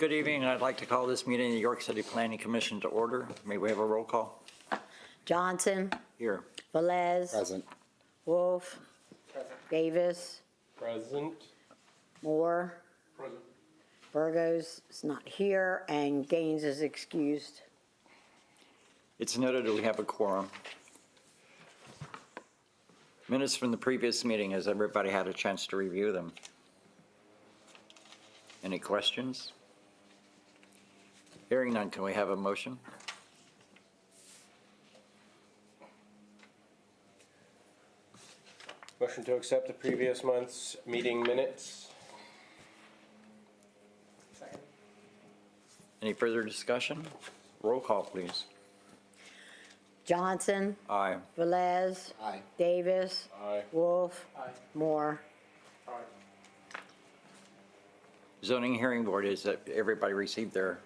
Good evening. I'd like to call this meeting of the York City Planning Commission to order. May we have a roll call? Johnson, Here. Velez, Present. Wolf, Davis, Present. Moore, Present. Burgos is not here, and Gaines is excused. It's noted that we have a quorum. Minutes from the previous meeting. Has everybody had a chance to review them? Any questions? Hearing none, can we have a motion? Motion to accept the previous month's meeting minutes. Any further discussion? Roll call, please. Johnson, Aye. Velez, Aye. Davis, Aye. Wolf, Aye. Moore. Zoning Hearing Board, is that everybody received their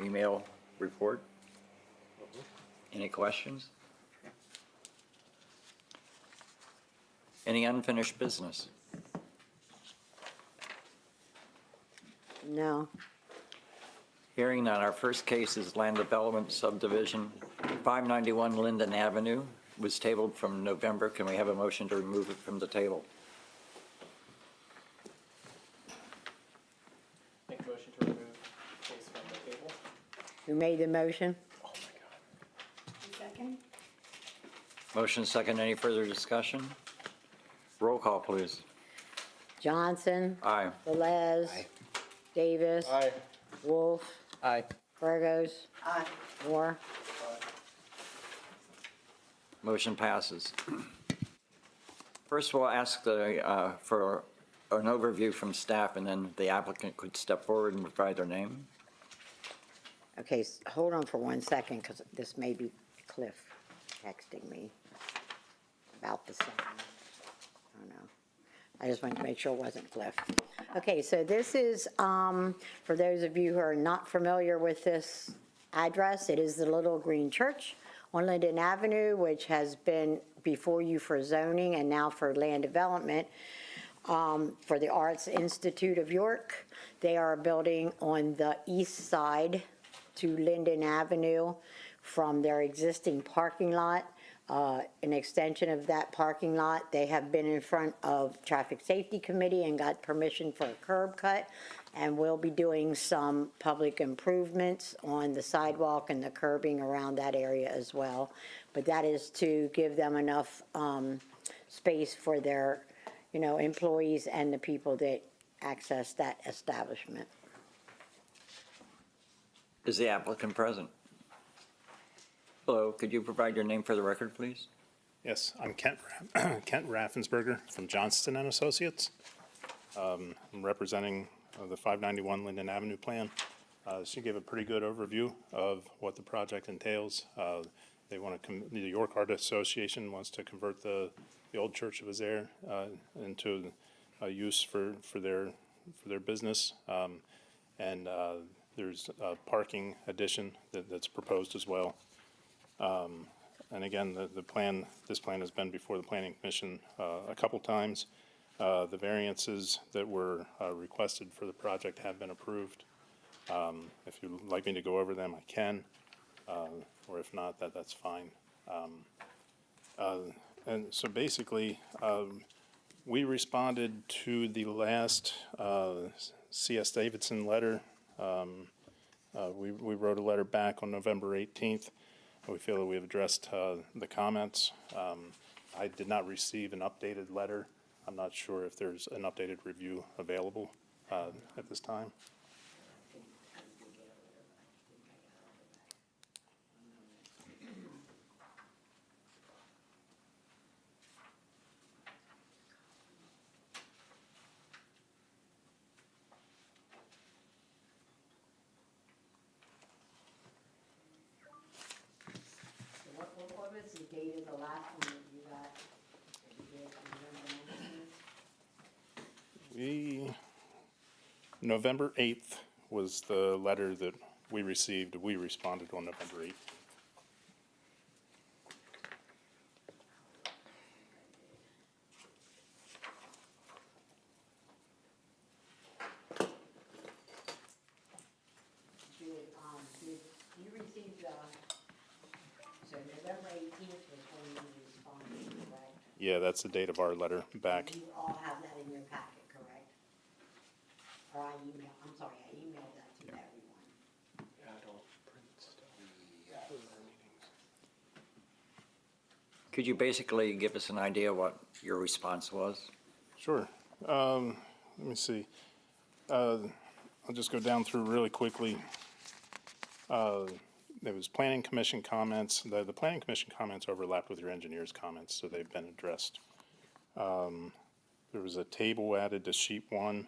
email report? Any questions? Any unfinished business? No. Hearing none, our first case is Land Development Subdivision, 591 Linden Avenue, was tabled from November. Can we have a motion to remove it from the table? Make a motion to remove case from the table. Who made the motion? Motion second, any further discussion? Roll call, please. Johnson, Aye. Velez, Aye. Davis, Aye. Wolf, Aye. Burgos, Moore. Motion passes. First, we'll ask for an overview from staff, and then the applicant could step forward and provide their name. Okay, hold on for 1 second, because this may be Cliff texting me about the same. I don't know. I just wanted to make sure it wasn't Cliff. Okay, so this is, for those of you who are not familiar with this address, it is the Little Green Church on Linden Avenue, which has been before you for zoning and now for land development for the Arts Institute of York. They are building on the east side to Linden Avenue from their existing parking lot. An extension of that parking lot. They have been in front of Traffic Safety Committee and got permission for a curb cut, and we'll be doing some public improvements on the sidewalk and the curbing around that area as well. But that is to give them enough space for their, employees and the people that access that establishment. Is the applicant present? Hello, could you provide your name for the record, please? Yes, I'm Kent Raffensberger from Johnston and Associates. I'm representing the 591 Linden Avenue plan. She gave a pretty good overview of what the project entails. They want to, the York Art Association wants to convert the old Church of Azair into a use for their business, and there's a parking addition that's proposed as well. And again, this plan has been before the Planning Commission a couple times. The variances that were requested for the project have been approved. If you'd like me to go over them, I can, or if not, that's fine. And so basically, we responded to the last C.S. Davidson letter. We wrote a letter back on November 18th. We feel that we have addressed the comments. I did not receive an updated letter. I'm not sure if there's an updated review available at this time. What was the date of the last one that you got? November 8th was the letter that we received. We responded on November 8th. Yeah, that's the date of our letter back. You all have that in your packet, correct? Or I emailed that to everyone. Yeah, I don't print stuff. Could you basically give us an idea what your response was? Sure. Let me see. I'll just go down through really quickly. There was planning commission comments. The planning commission comments overlapped with your engineer's comments, so they've been addressed. There was a table added to sheet 1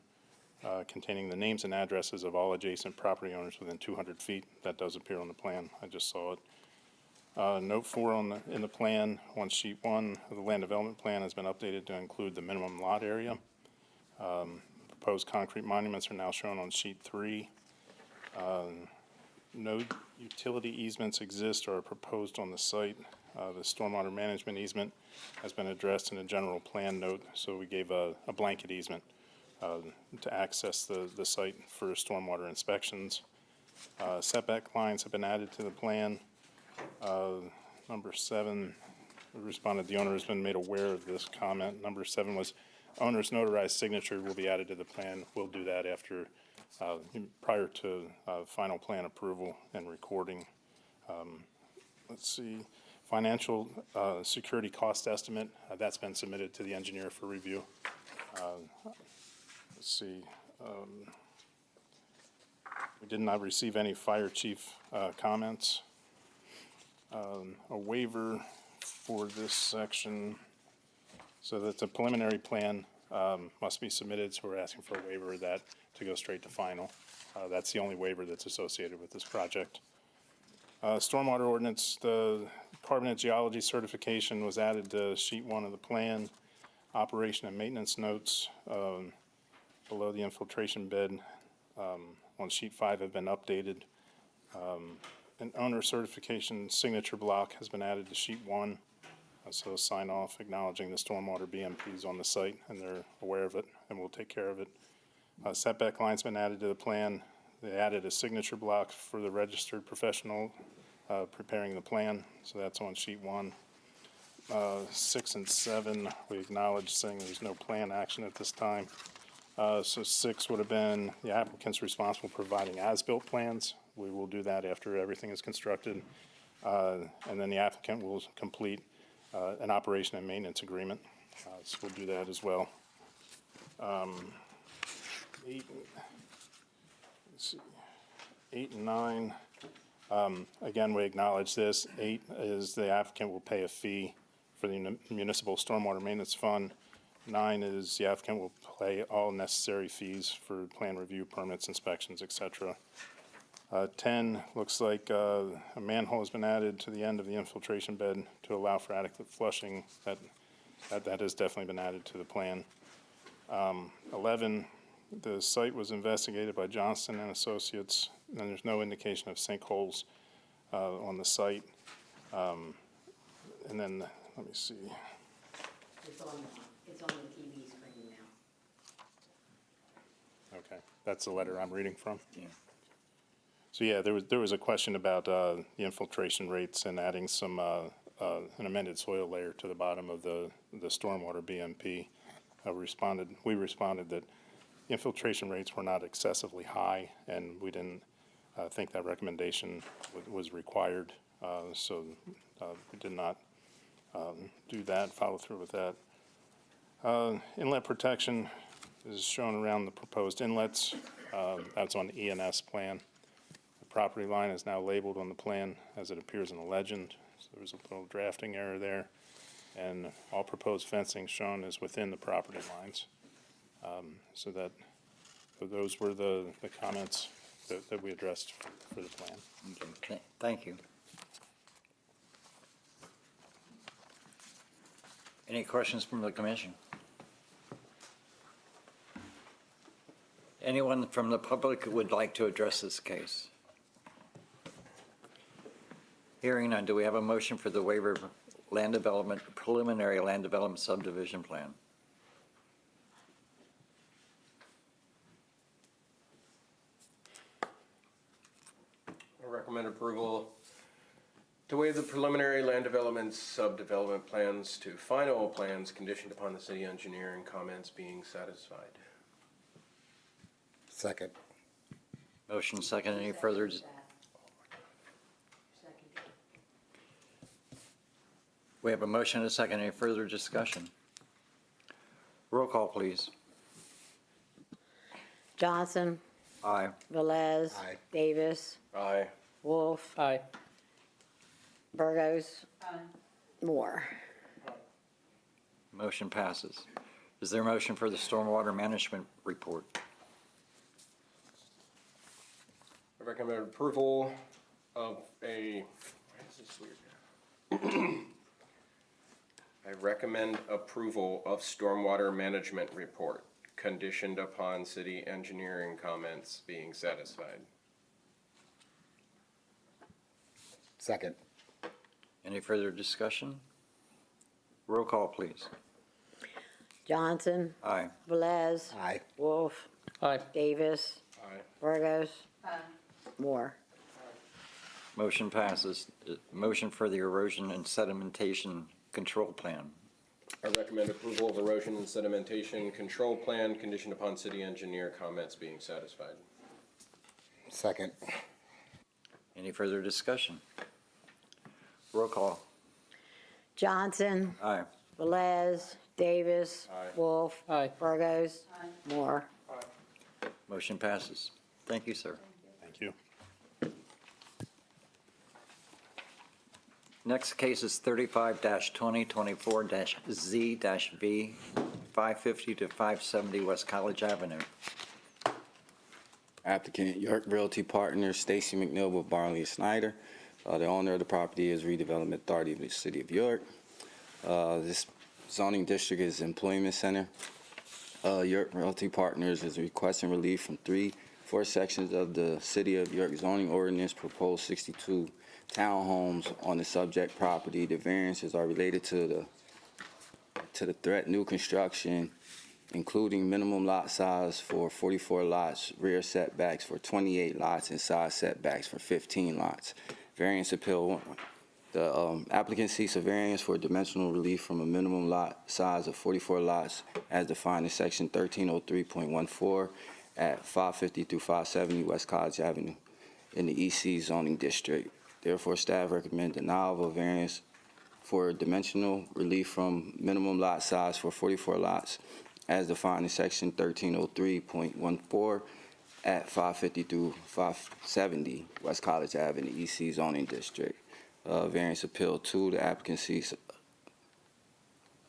containing the names and addresses of all adjacent property owners within 200 feet. That does appear on the plan. I just saw it. Note 4 in the plan, on sheet 1 of the land development plan has been updated to include the minimum lot area. Proposed concrete monuments are now shown on sheet 3. No utility easements exist or are proposed on the site. The stormwater management easement has been addressed in a general plan note, so we gave a blanket easement to access the site for stormwater inspections. Setback lines have been added to the plan. Number 7, we responded, the owner has been made aware of this comment. Number 7 was, owner's notarized signature will be added to the plan. We'll do that after, prior to final plan approval and recording. Let's see, financial security cost estimate, that's been submitted to the engineer for review. Let's see, we did not receive any fire chief comments. A waiver for this section, so that the preliminary plan must be submitted, so we're asking for a waiver of that to go straight to final. That's the only waiver that's associated with this project. Stormwater ordinance, the carbonate geology certification was added to sheet 1 of the plan. Operation and maintenance notes below the infiltration bed on sheet 5 have been updated. An owner certification signature block has been added to sheet 1. So a sign off acknowledging the stormwater BMPs on the site, and they're aware of it, and we'll take care of it. Setback line's been added to the plan. They added a signature block for the registered professional preparing the plan, so that's on sheet 1. 6 and 7, we acknowledge saying there's no plan action at this time. So 6 would have been the applicant's responsible for providing as-built plans. We will do that after everything is constructed. And then the applicant will complete an operation and maintenance agreement. So we'll do that as well. 8, let's see, 8 and 9. Again, we acknowledge this. 8 is the applicant will pay a fee for the municipal stormwater maintenance fund. 9 is the applicant will pay all necessary fees for plan review, permits, inspections, et cetera. 10 looks like a manhole has been added to the end of the infiltration bed to allow for adequate flushing. That has definitely been added to the plan. 11, the site was investigated by Johnston and Associates, and there's no indication of sinkholes on the site. And then, let me see. It's on the TV screen now. Okay, that's the letter I'm reading from. Yeah. So yeah, there was a question about the infiltration rates and adding some an amended soil layer to the bottom of the stormwater BMP. We responded that infiltration rates were not excessively high, and we didn't think that recommendation was required. So we did not do that, follow through with that. Inlet protection is shown around the proposed inlets. That's on the ENS plan. The property line is now labeled on the plan as it appears in the legend. So there's a little drafting error there. And all proposed fencing shown is within the property lines. So those were the comments that we addressed for the plan. Okay, thank you. Any questions from the commission? Anyone from the public who would like to address this case? Hearing none, do we have a motion for the waiver of land development, preliminary land development subdivision plan? I recommend approval To waive the preliminary land development subdevelopment plans to final plans conditioned upon the city engineer and comments being satisfied. Second. Motion second, any further? We have a motion and a second, any further discussion? Roll call, please. Johnson, Aye. Velez. Aye. Davis, Aye. Wolf, Aye. Burgos. Moore. Motion passes. Is there a motion for the stormwater management report? I recommend approval of a, why is this weird? I recommend approval of stormwater management report conditioned upon city engineering comments being satisfied. Second. Any further discussion? Roll call, please. Johnson, Aye. Velez. Aye. Wolf, Aye. Davis, Aye. Burgos. Moore. Motion passes. Motion for the erosion and sedimentation control plan. I recommend approval of erosion and sedimentation control plan conditioned upon city engineer comments being satisfied. Second. Any further discussion? Roll call. Johnson, Aye. Velez, Davis, Aye. Wolf. Aye. Burgos. Moore. Motion passes. Thank you, sir. Thank you. Next case is 35-2024-Z-V, 550 to 570 West College Avenue. Applicant York Realty Partners, Stacy McNeil with Barnley Snyder. The owner of the property is Redevelopment Authority of the City of York. This zoning district is Employment Center. York Realty Partners is requesting relief from four sections of the City of York zoning ordinance, proposed 62 townhomes on the subject property. The variances are related to the threat new construction, including minimum lot size for 44 lots, rear setbacks for 28 lots, and side setbacks for 15 lots. Variance appeal 1. The applicant seeks a variance for dimensional relief from a minimum lot size of 44 lots as defined in section 1303.14 at 550 through 570 West College Avenue in the EC zoning district. Therefore, staff recommend denial of a variance for dimensional relief from minimum lot size for 44 lots as defined in section 1303.14 at 550 through 570 West College Avenue, EC zoning district. Variance appeal 2, the applicant seeks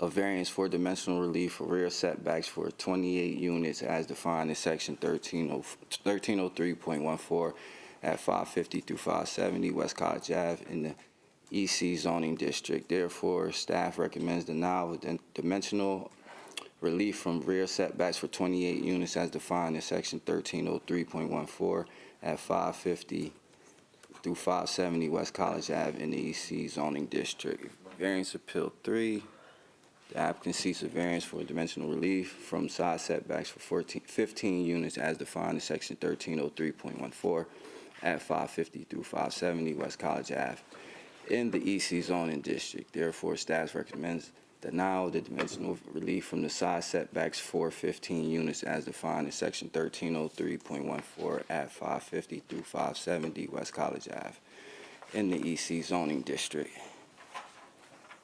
a variance for dimensional relief for rear setbacks for 28 units as defined in section 1303.14 at 550 through 570 West College Ave in the EC zoning district. Therefore, staff recommends denial of dimensional relief from rear setbacks for 28 units as defined in section 1303.14 at 550 through 570 West College Ave in the EC zoning district. Variance appeal 3, the applicant seeks a variance for dimensional relief from side setbacks for 15 units as defined in section 1303.14 at 550 through 570 West College Ave in the EC zoning district. Therefore, staff recommends denial of the dimensional relief from the side setbacks for 15 units as defined in section 1303.14 at 550 through 570 West College Ave in the EC zoning district.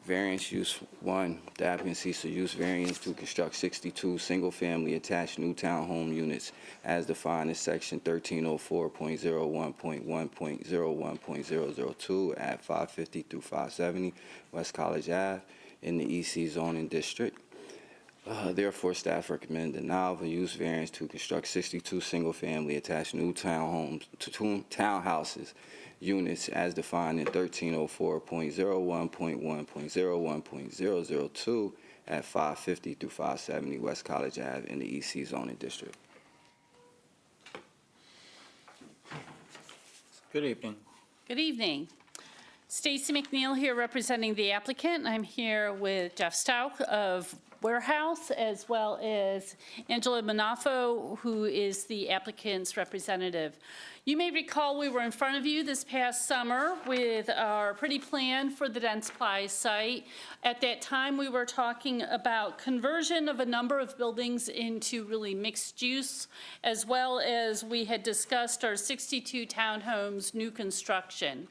Variance use 1, the applicant seeks a use variance to construct 62 single-family attached new townhome units as defined in section 1304.01.1.01.002 at 550 through 570 West College Ave in the EC zoning district. Therefore, staff recommend denial of a use variance to construct 62 single-family attached new townhouses units as defined in 1304.01.1.01.002 at 550 through 570 West College Ave in the EC zoning district. Good evening. Good evening. Stacy McNeil here representing the applicant. I'm here with Jeff Stauch of Warehouse, as well as Angela Manafo, who is the applicant's representative. You may recall we were in front of you this past summer with our pretty plan for the Dentsply site. At that time, we were talking about conversion of a number of buildings into really mixed use, as well as we had discussed our 62 townhomes new construction.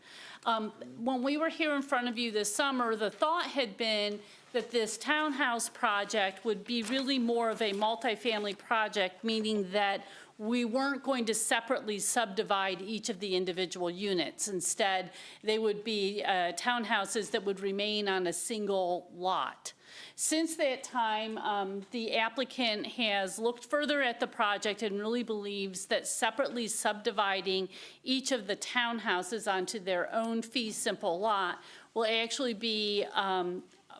When we were here in front of you this summer, the thought had been that this townhouse project would be really more of a multifamily project, meaning that we weren't going to separately subdivide each of the individual units. Instead, they would be townhouses that would remain on a single lot. Since that time, the applicant has looked further at the project and really believes that separately subdividing each of the townhouses onto their own fee simple lot will actually be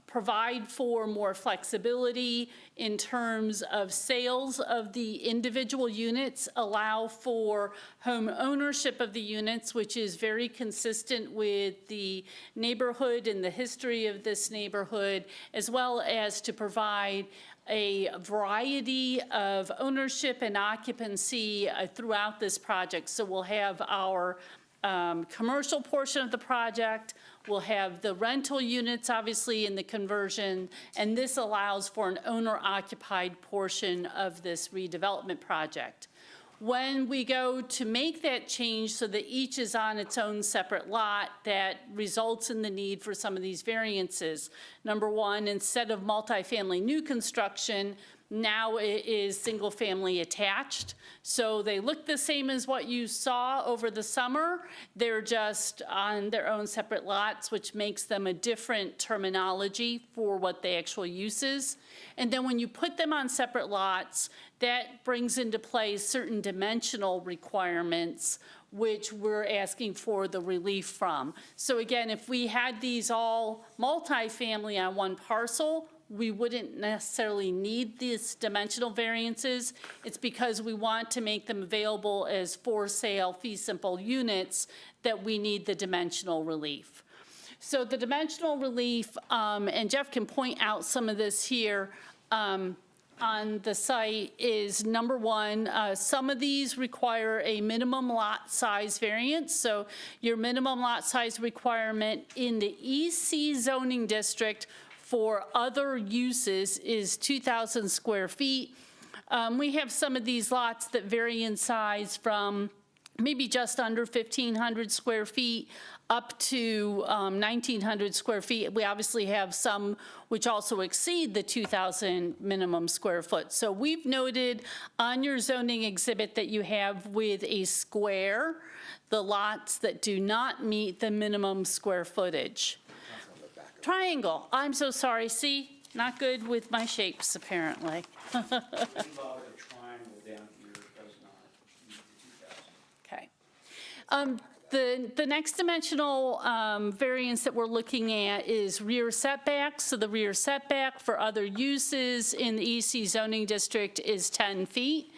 provide for more flexibility in terms of sales of the individual units, allow for home ownership of the units, which is very consistent with the neighborhood and the history of this neighborhood, as well as to provide a variety of ownership and occupancy throughout this project. So we'll have our commercial portion of the project. We'll have the rental units, obviously, in the conversion, and this allows for an owner-occupied portion of this redevelopment project. When we go to make that change so that each is on its own separate lot, that results in the need for some of these variances. Number one, instead of multifamily new construction, now it is single-family attached. So they look the same as what you saw over the summer. They're just on their own separate lots, which makes them a different terminology for what the actual use is. And then when you put them on separate lots, that brings into play certain dimensional requirements which we're asking for the relief from. So again, if we had these all multifamily on one parcel, we wouldn't necessarily need these dimensional variances. It's because we want to make them available as for sale fee simple units that we need the dimensional relief. So the dimensional relief, and Jeff can point out some of this here, on the site is, number one, some of these require a minimum lot size variance. So your minimum lot size requirement in the EC zoning district for other uses is 2,000 square feet. We have some of these lots that vary in size from maybe just under 1,500 square feet up to 1,900 square feet. We obviously have some which also exceed the 2,000 minimum square foot. So we've noted on your zoning exhibit that you have with a square, the lots that do not meet the minimum square footage. Triangle, I'm so sorry, see? Not good with my shapes, apparently. Okay. The next dimensional variance that we're looking at is rear setbacks. So the rear setback for other uses in the EC zoning district is 10 feet.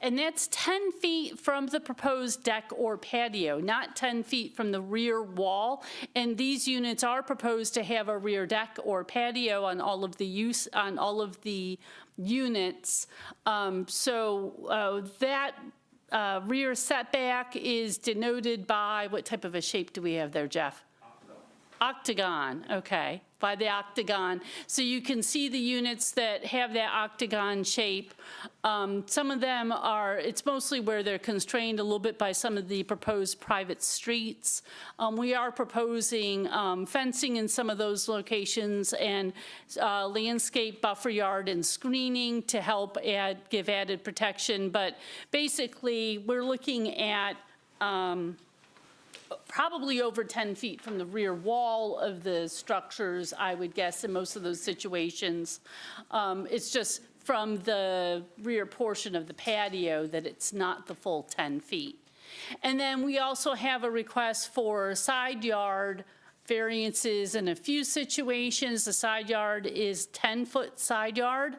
And that's 10 feet from the proposed deck or patio, not 10 feet from the rear wall. And these units are proposed to have a rear deck or patio on all of the units. That rear setback is denoted by, what type of a shape do we have there, Jeff? Octagon, okay, by the octagon. So you can see the units that have that octagon shape. Some of them are, it's mostly where they're constrained a little bit by some of the proposed private streets. We are proposing fencing in some of those locations and landscape buffer yard and screening to help give added protection. But basically, we're looking at probably over 10 feet from the rear wall of the structures, I would guess, in most of those situations. It's just from the rear portion of the patio that it's not the full 10 feet. And then we also have a request for side yard variances in a few situations. The side yard is 10-foot side yard.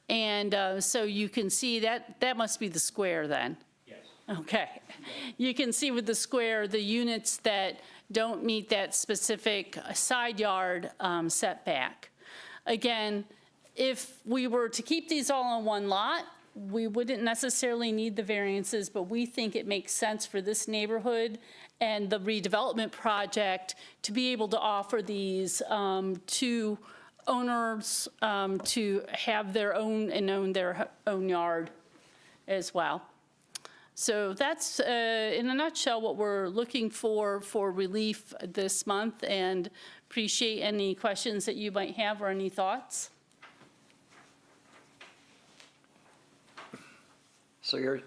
And so you can see that must be the square then. Okay. You can see with the square, the units that don't meet that specific side yard setback. Again, if we were to keep these all on one lot, we wouldn't necessarily need the variances, but we think it makes sense for this neighborhood and the redevelopment project to be able to offer these to owners to have their own and own their own yard as well. So that's, in a nutshell, what we're looking for relief this month, and appreciate any questions that you might have or any thoughts. So your,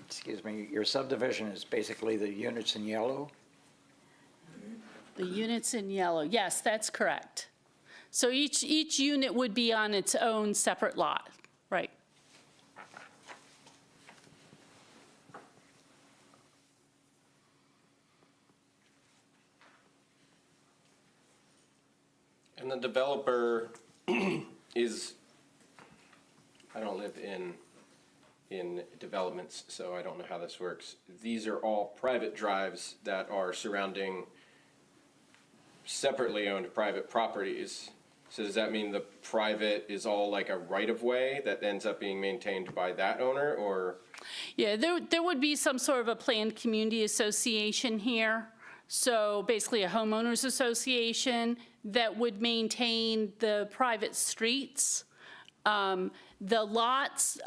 excuse me, your subdivision is basically the units in yellow? The units in yellow, yes, that's correct. So each unit would be on its own separate lot, right? And the developer is, I don't live in developments, so I don't know how this works. These are all private drives that are surrounding separately owned private properties. So does that mean the private is all like a right-of-way that ends up being maintained by that owner, or? Yeah, there would be some sort of a planned community association here. So basically a homeowners association that would maintain the private streets. The lots,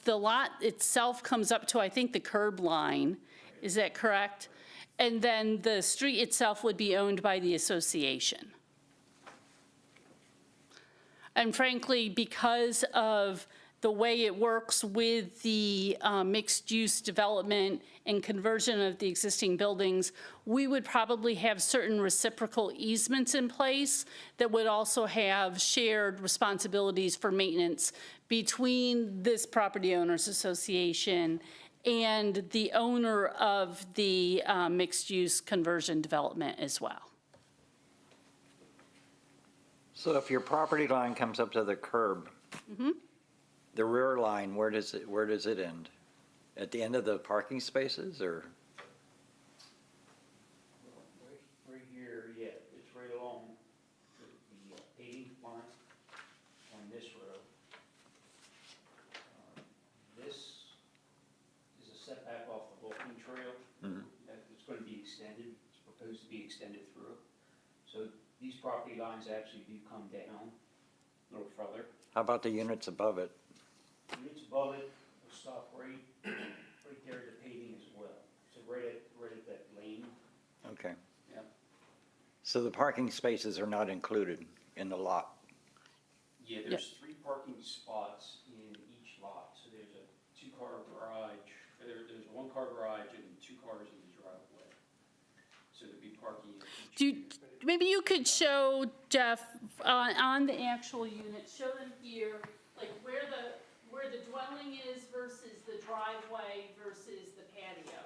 the lot itself comes up to, I think, the curb line. Is that correct? And then the street itself would be owned by the association. And frankly, because of the way it works with the mixed-use development and conversion of the existing buildings, we would probably have certain reciprocal easements in place that would also have shared responsibilities for maintenance between this property owners association and the owner of the mixed-use conversion development as well. So if your property line comes up to the curb, the rear line, where does it end? At the end of the parking spaces, or? Right here, yeah, it's right along the paving line on this road. This is a setback off the walking trail. It's going to be extended, it's proposed to be extended through. So these property lines actually do come down a little further. How about the units above it? Units above it will stop right there at the paving as well. So right at that lane. Okay. Yep. So the parking spaces are not included in the lot? Yeah, there's 3 parking spots in each lot. So there's a 2-car garage, there's a 1-car garage and 2 cars in the driveway. So there'd be parking in each Do you, unit. maybe you could show, Jeff, on the actual unit, show them here, like where the dwelling is versus the driveway versus the patio.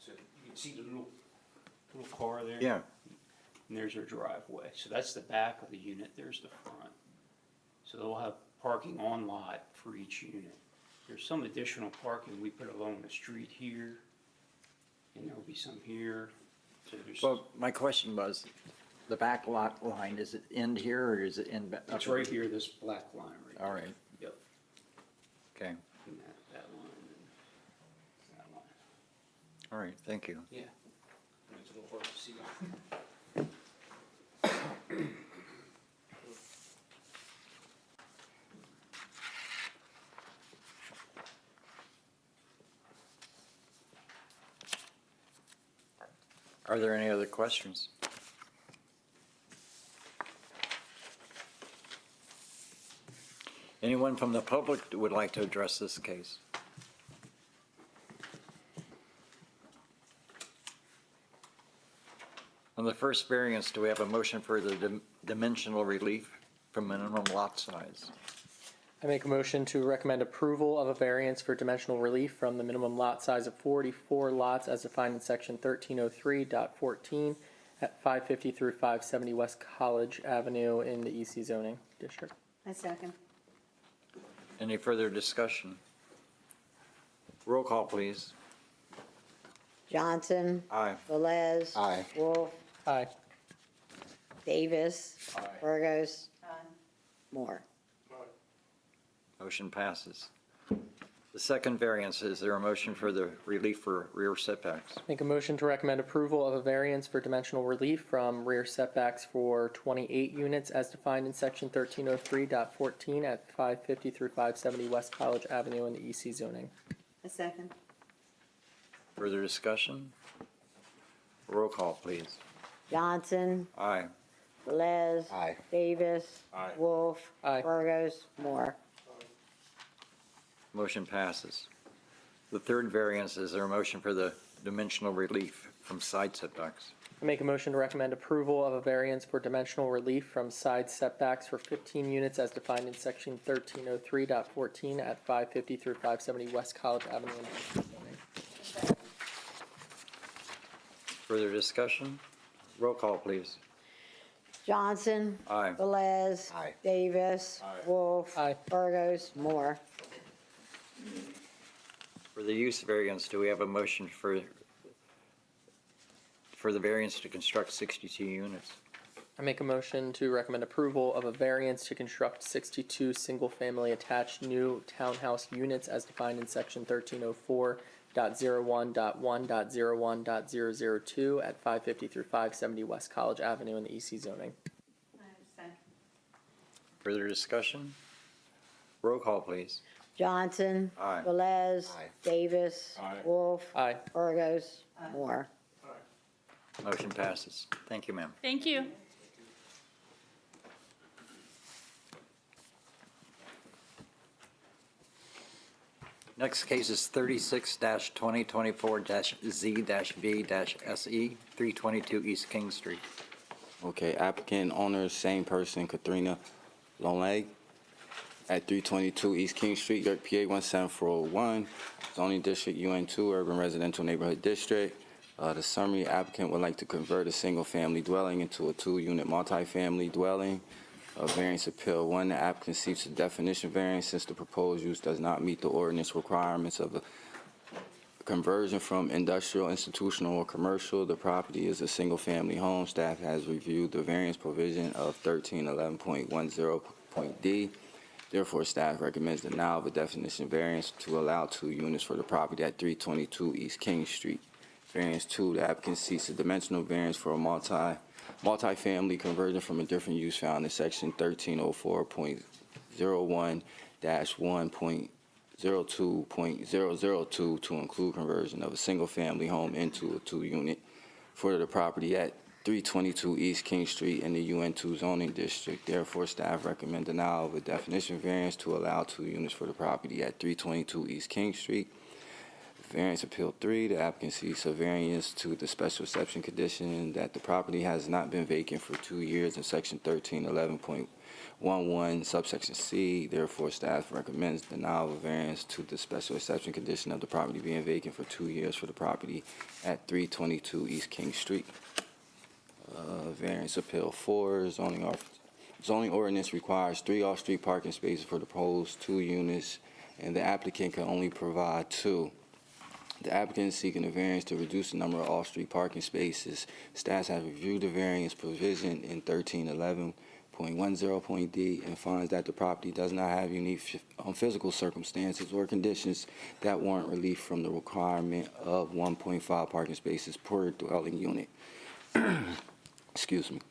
So you can see the little car there. Yeah. And there's their driveway. So that's the back of the unit, there's the front. So they'll have parking on lot for each unit. There's some additional parking we put along the street here, and there'll be some here. So there's, Well, my question was, the back lot line, does it end here, or is it end? it's right here, this black line right there. All right, Yep, okay, and that line and that line. all right, thank you. Yeah. It's a little hard to see. Are there any other questions? Anyone from the public that would like to address this case? On the first variance, do we have a motion for the dimensional relief from minimum lot size? I make a motion to recommend approval of a variance for dimensional relief from the minimum lot size of 44 lots as defined in section 1303.14 at 550 through 570 West College Avenue in the EC zoning district. A second. Any further discussion? Roll call, please. Johnson. Aye. Velez. Aye. Wolf. Aye. Davis. Burgos. more. Motion passes. The second variance, is there a motion for the relief for rear setbacks? Make a motion to recommend approval of a variance for dimensional relief from rear setbacks for 28 units as defined in section 1303.14 at 550 through 570 West College Avenue in the EC zoning. A second. Further discussion? Roll call, please. Johnson, Aye. Velez. Aye. Davis. Aye. Wolf. Aye. Burgos. Moore. Motion passes. The third variance, is there a motion for the dimensional relief from side setbacks? I make a motion to recommend approval of a variance for dimensional relief from side setbacks for 15 units as defined in section 1303.14 at 550 through 570 West College Avenue in the EC zoning. Further discussion? Roll call, please. Johnson. Aye. Velez. Aye. Davis. Wolf. Aye. Burgos. Moore. For the use variance, do we have a motion for the variance to construct 62 units? I make a motion to recommend approval of a variance to construct 62 single-family attached new townhouse units as defined in section 1304.01.1.01.002 at 550 through 570 West College Avenue in the EC zoning. Further discussion? Roll call, please. Johnson. Aye. Velez. Aye. Davis. Aye. Wolf. Aye. Burgos. Moore. Motion passes. Thank you, ma'am. Thank you. Next case is 36-2024-Z-B-SE, 322 East King Street. Okay, applicant, owner, same person, Katrina Longley, at 322 East King Street, York, PA 17401, zoning district UN2, urban residential neighborhood district. The summary, applicant would like to convert a single-family dwelling into a two-unit multifamily dwelling. Variance appeal 1, the applicant seeks a definition variance since the proposed use does not meet the ordinance requirements of a conversion from industrial, institutional, or commercial. The property is a single-family home. Staff has reviewed the variance provision of 1311.10.d. Therefore, staff recommends denial of a definition variance to allow 2 units for the property at 322 East King Street. Variance 2, the applicant seeks a dimensional variance for a multifamily conversion from a different use found in section 1304.01-1.02.002 to include conversion of a single-family home into a 2-unit for the property at 322 East King Street in the UN2 zoning district. Therefore, staff recommend denial of a definition variance to allow 2 units for the property at 322 East King Street. Variance appeal 3, the applicant seeks a variance to the special exception condition that the property has not been vacant for 2 years in section 1311.11 subsection C. Therefore, staff recommends denial of a variance to the special exception condition of the property being vacant for 2 years for the property at 322 East King Street. Variance appeal 4, zoning ordinance requires 3 off-street parking spaces for the proposed 2 units, and the applicant can only provide 2. The applicant is seeking a variance to reduce the number of off-street parking spaces. Staff has reviewed the variance provision in 1311.10.d and finds that the property does not have unique physical circumstances or conditions that warrant relief from the requirement of 1.5 parking spaces per dwelling unit. Excuse me.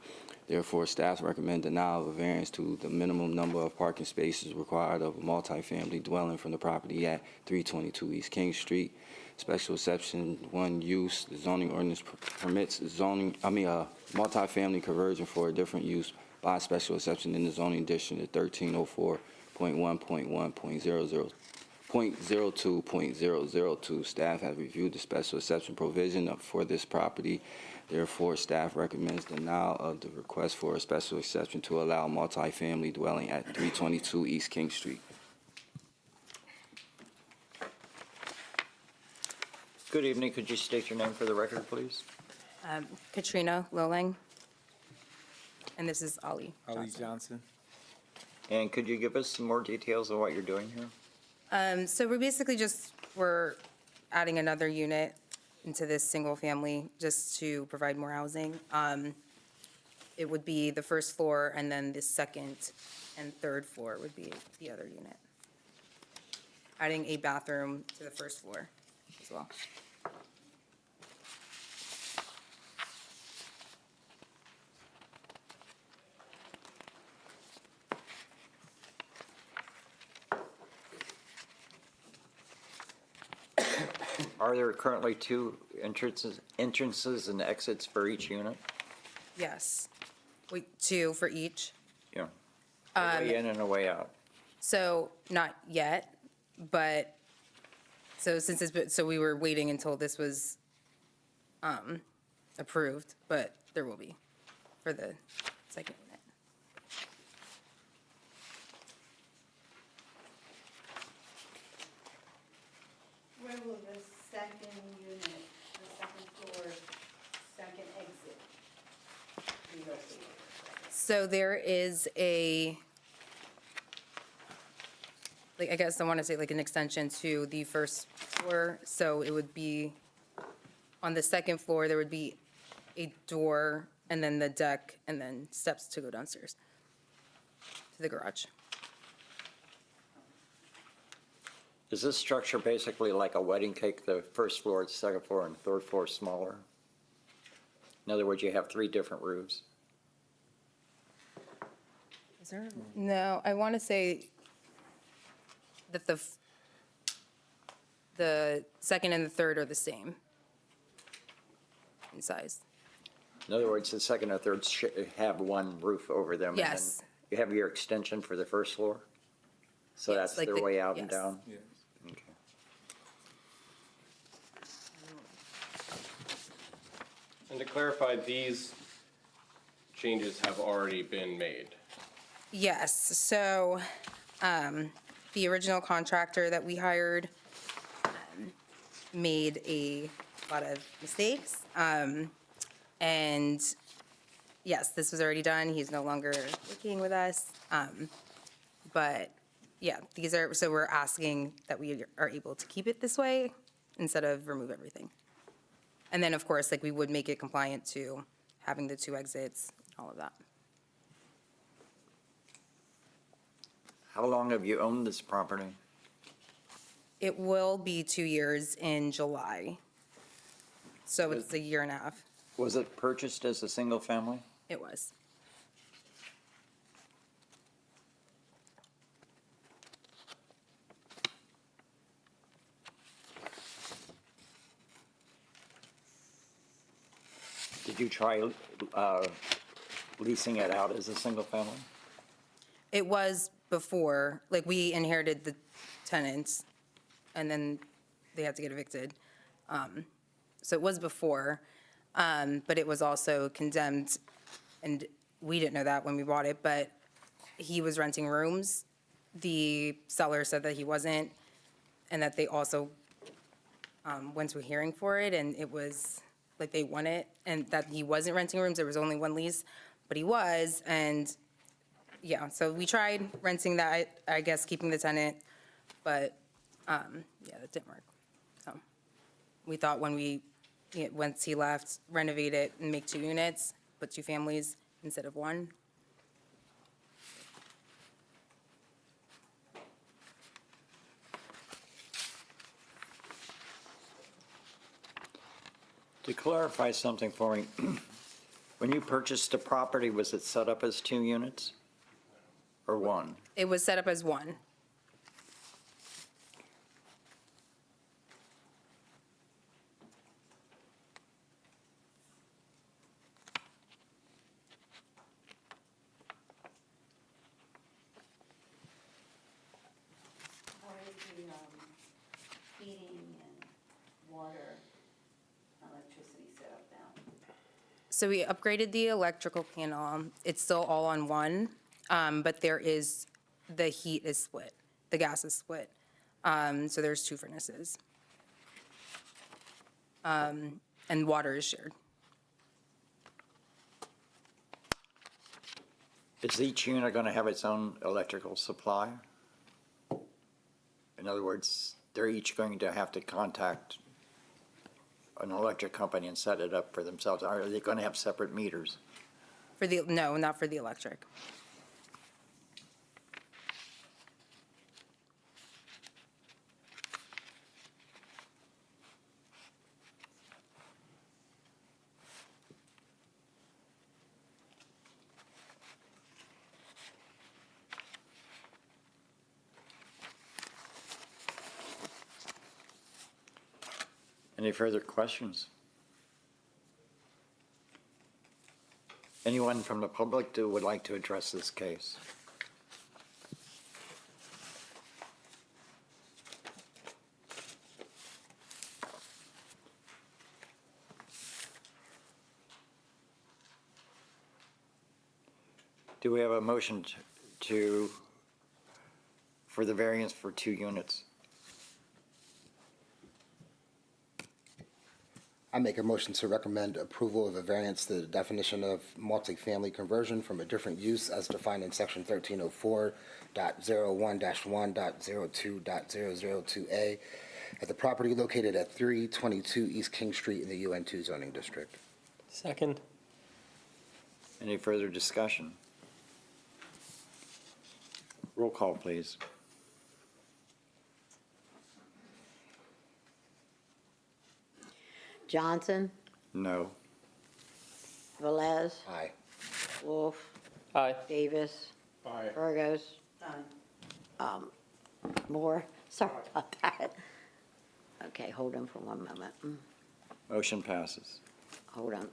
Therefore, staff recommend denial of a variance to the minimum number of parking spaces required of a multifamily dwelling from the property at 322 East King Street. Special exception 1 use, the zoning ordinance permits multifamily conversion for a different use by special exception in the zoning district at 1304.1.1.02.002. Staff has reviewed the special exception provision for this property. Therefore, staff recommends denial of the request for a special exception to allow multifamily dwelling at 322 East King Street. Good evening. Could you state your name for the record, please? Katrina Lilling. And this is Ollie Ali Johnson. Johnson. And could you give us some more details of what you're doing here? So we're adding another unit into this single family just to provide more housing. it would be the first floor, and then the second and third floor would be the other unit. Adding a bathroom to the first floor as well. Are there currently two entrances and exits for each unit? Yes. Wait, two for each? Yeah. A way in and a way out. So, not yet, but, so since it's, so we were waiting until this was approved, but there will be for the second unit. Where will the second unit, the second floor, second exit be located? So there is a, like, I guess I want to say like an extension to the first floor. So it would be, on the second floor, there would be a door and then the deck and then steps to go downstairs to the garage. Is this structure basically like a wedding cake, the first floor, second floor, and third floor smaller? In other words, you have 3 different roofs? Is there? No, I want to say that the second and the third are the same in size. In other words, the second or third have one roof over them? and then Yes. You have your extension for the first floor? So Yes, that's like their the- way out and yes. down? Yes. Okay. And to clarify, these changes have already been made. Yes, so the original contractor that we hired made a lot of mistakes. And yes, this was already done. He's no longer working with us. But yeah, these are, so we're asking that we are able to keep it this way instead of remove everything. And then, of course, like we would make it compliant to having the 2 exits, all of that. How long have you owned this property? It will be 2 years in July. So it's a year and a half. Was it purchased as a single family? It was. Did you try leasing it out as a single family? It was before, like, we inherited the tenants, and then they had to get evicted. So it was before, but it was also condemned, and we didn't know that when we bought it, but he was renting rooms. The seller said that he wasn't, and that they also went to a hearing for it, and it was, like, they won it, and that he wasn't renting rooms, there was only 1 lease, but he was, and yeah, so we tried renting that, I guess, keeping the tenant, but, yeah, that didn't work. So we thought once he left, renovate it and make 2 units, put 2 families instead of 1. To clarify something for me, when you purchased the property, was it set up as 2 units or 1? It was set up as 1. How is the heating and water, electricity set up now? So we upgraded the electrical panel. It's still all on 1, but there is, the heat is split, the gas is split. So there's 2 furnaces. And water is shared. Is each unit going to have its own electrical supply? In other words, they're each going to have to contact an electric company and set it up for themselves. Are they going to have separate meters? No, not for the electric. Any further questions? Anyone from the public who would like to address this case? Do we have a motion for the variance for 2 units? I make a motion to recommend approval of a variance to the definition of multifamily conversion from a different use as defined in section 1304.01-1.02.002A at the property located at 322 East King Street in the UN2 zoning district. Second. Any further discussion? Roll call, please. Johnson, No. Velez, Aye. Wolf, Aye. Davis, Aye. Burgos. Moore, sorry about that. Okay, hold on for one moment. Motion passes. Hold on.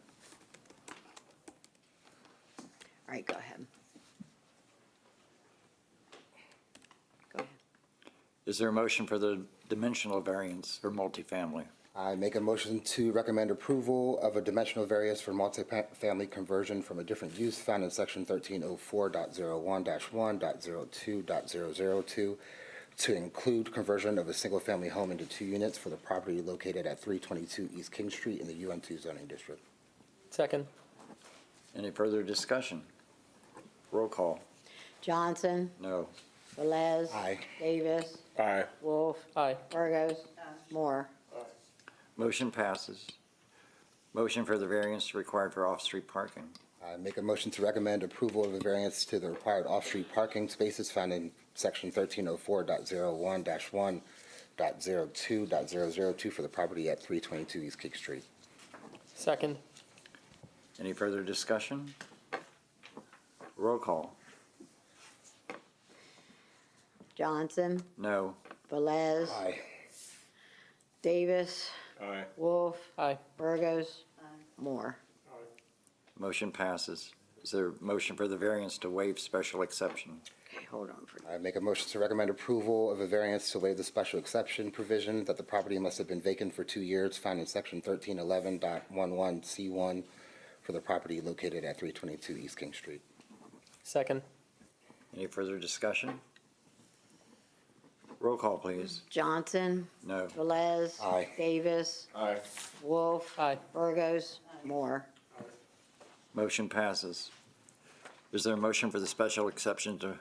All right, go ahead. Go ahead. Is there a motion for the dimensional variance for multifamily? I make a motion to recommend approval of a dimensional variance for multifamily conversion from a different use found in section 1304.01-1.02.002 to include conversion of a single-family home into 2 units for the property located at 322 East King Street in the UN2 zoning district. Second. Any further discussion? Roll call. Johnson, No. Velez. Aye. Davis, Aye. Wolf, Aye. Burgos, Moore. Motion passes. Motion for the variance required for off-street parking. I make a motion to recommend approval of a variance to the required off-street parking spaces found in section 1304.01-1.02.002 for the property at 322 East King Street. Second. Any further discussion? Roll call. Johnson, No. Velez, Aye. Davis, Aye. Wolf, Aye. Burgos, Moore. Motion passes. Is there a motion for the variance to waive special exception? Okay, hold on for, I make a motion to recommend approval of a variance to waive the special exception provision that the property must have been vacant for 2 years found in section 1311.11C1 for the property located at 322 East King Street. Second. Any further discussion? Roll call, please. Johnson, No. Velez. Aye. Davis, Aye. Wolf. Aye. Burgos, Moore. Motion passes. Is there a motion for the special exception to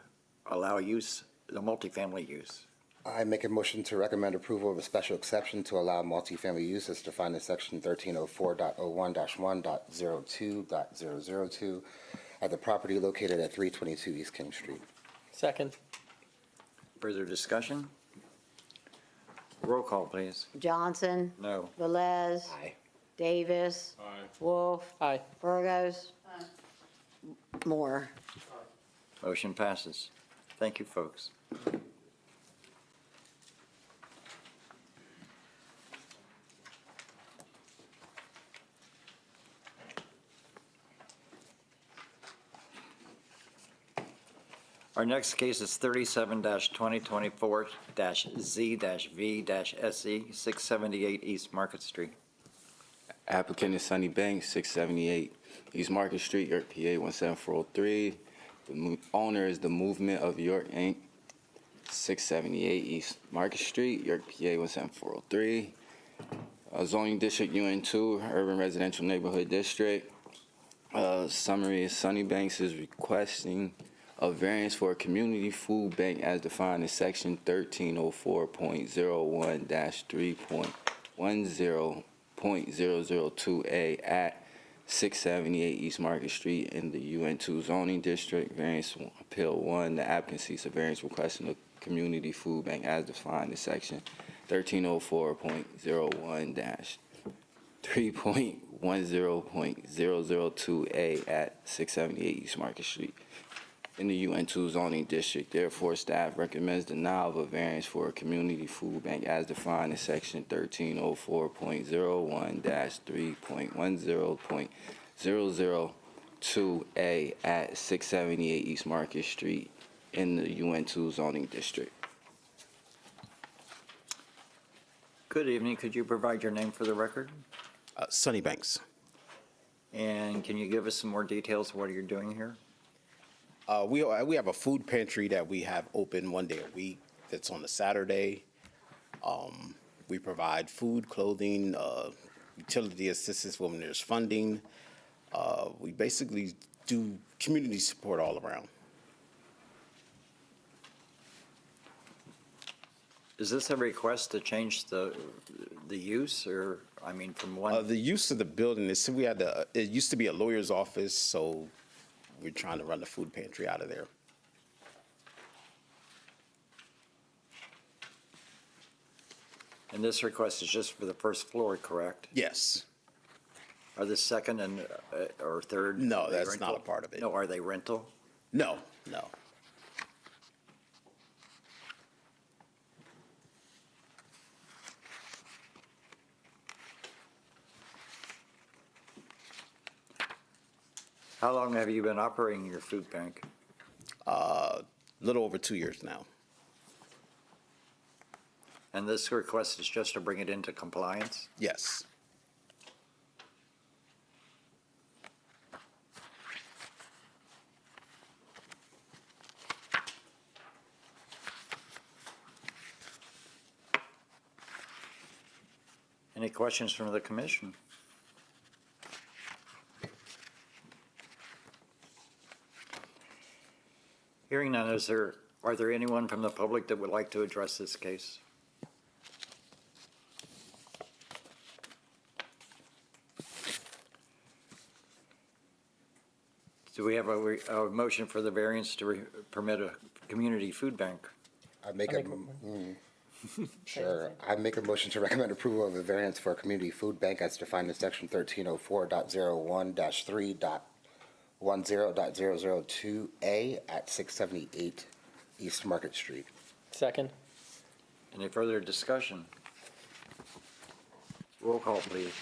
allow use, the multifamily use? I make a motion to recommend approval of a special exception to allow multifamily use as defined in section 1304.01-1.02.002 at the property located at 322 East King Street. Second. Further discussion? Roll call, please. Johnson, No. Velez. Aye. Davis, Aye. Wolf, Aye. Burgos, Moore. Motion passes. Thank you, folks. Our next case is 37-2024-Z-V-SE, 678 East Market Street. Applicant is Sunny Banks, 678 East Market Street, York, PA 17403. The owner is The Movement of York, Inc., 678 East Market Street, York, PA 17403. Zoning District UN2, Urban Residential Neighborhood District. Summary is Sunny Banks is requesting a variance for a community food bank as defined in section 1304.01-3.10.002A at 678 East Market Street in the UN2 zoning district. Variance Appeal 1, the applicant seeks a variance requesting a community food bank as defined in section 1304.01-3.10.002A at 678 East Market Street in the UN2 zoning district. Therefore, staff recommends denial of a variance for a community food bank as defined in section 1304.01-3.10.002A at 678 East Market Street in the UN2 zoning district. Good evening. Could you provide your name for the record? Sunny Banks. And can you give us some more details of what you're doing here? We have a food pantry that we have open one day a week. That's on a Saturday. We provide food, clothing, utility assistance when there's funding. We basically do community support all around. Is this a request to change the use, or, I mean, from one? The use of the building is, we had it used to be a lawyer's office, so we're trying to run the food pantry out of there. And this request is just for the first floor, correct? Yes. Are the second and, or third? No, are they that's not rental? a part of it. No, are they rental? No, no. How long have you been operating your food bank? Little over 2 years now. And this request is just to bring it into compliance? Yes. Any questions from the commission? Hearing none, are there anyone from the public that would like to address this case? Do we have a motion for the variance to permit a community food bank? I make a, sure. I make a motion to recommend approval of a variance for a community food bank as defined in section 1304.01-3.10.002A at 678 East Market Street. Second. Any further discussion? Roll call, please.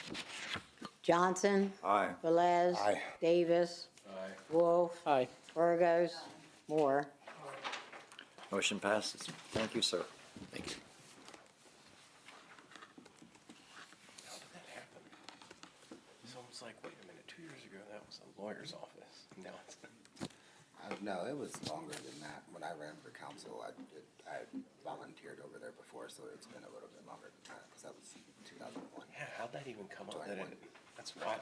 Johnson? Aye. Velez? Aye. Davis? Wolf? Aye. Burgos? Moore? Motion passes. Thank you, sir. Thank you. How did that happen? It's almost like, wait a minute, 2 years ago, that was a lawyer's office. Now it's. No, it was longer than that. When I ran for council, I volunteered over there before, so it's been a little bit longer than that, because that was 2001. Yeah, how'd that even come up? 21. That's wild.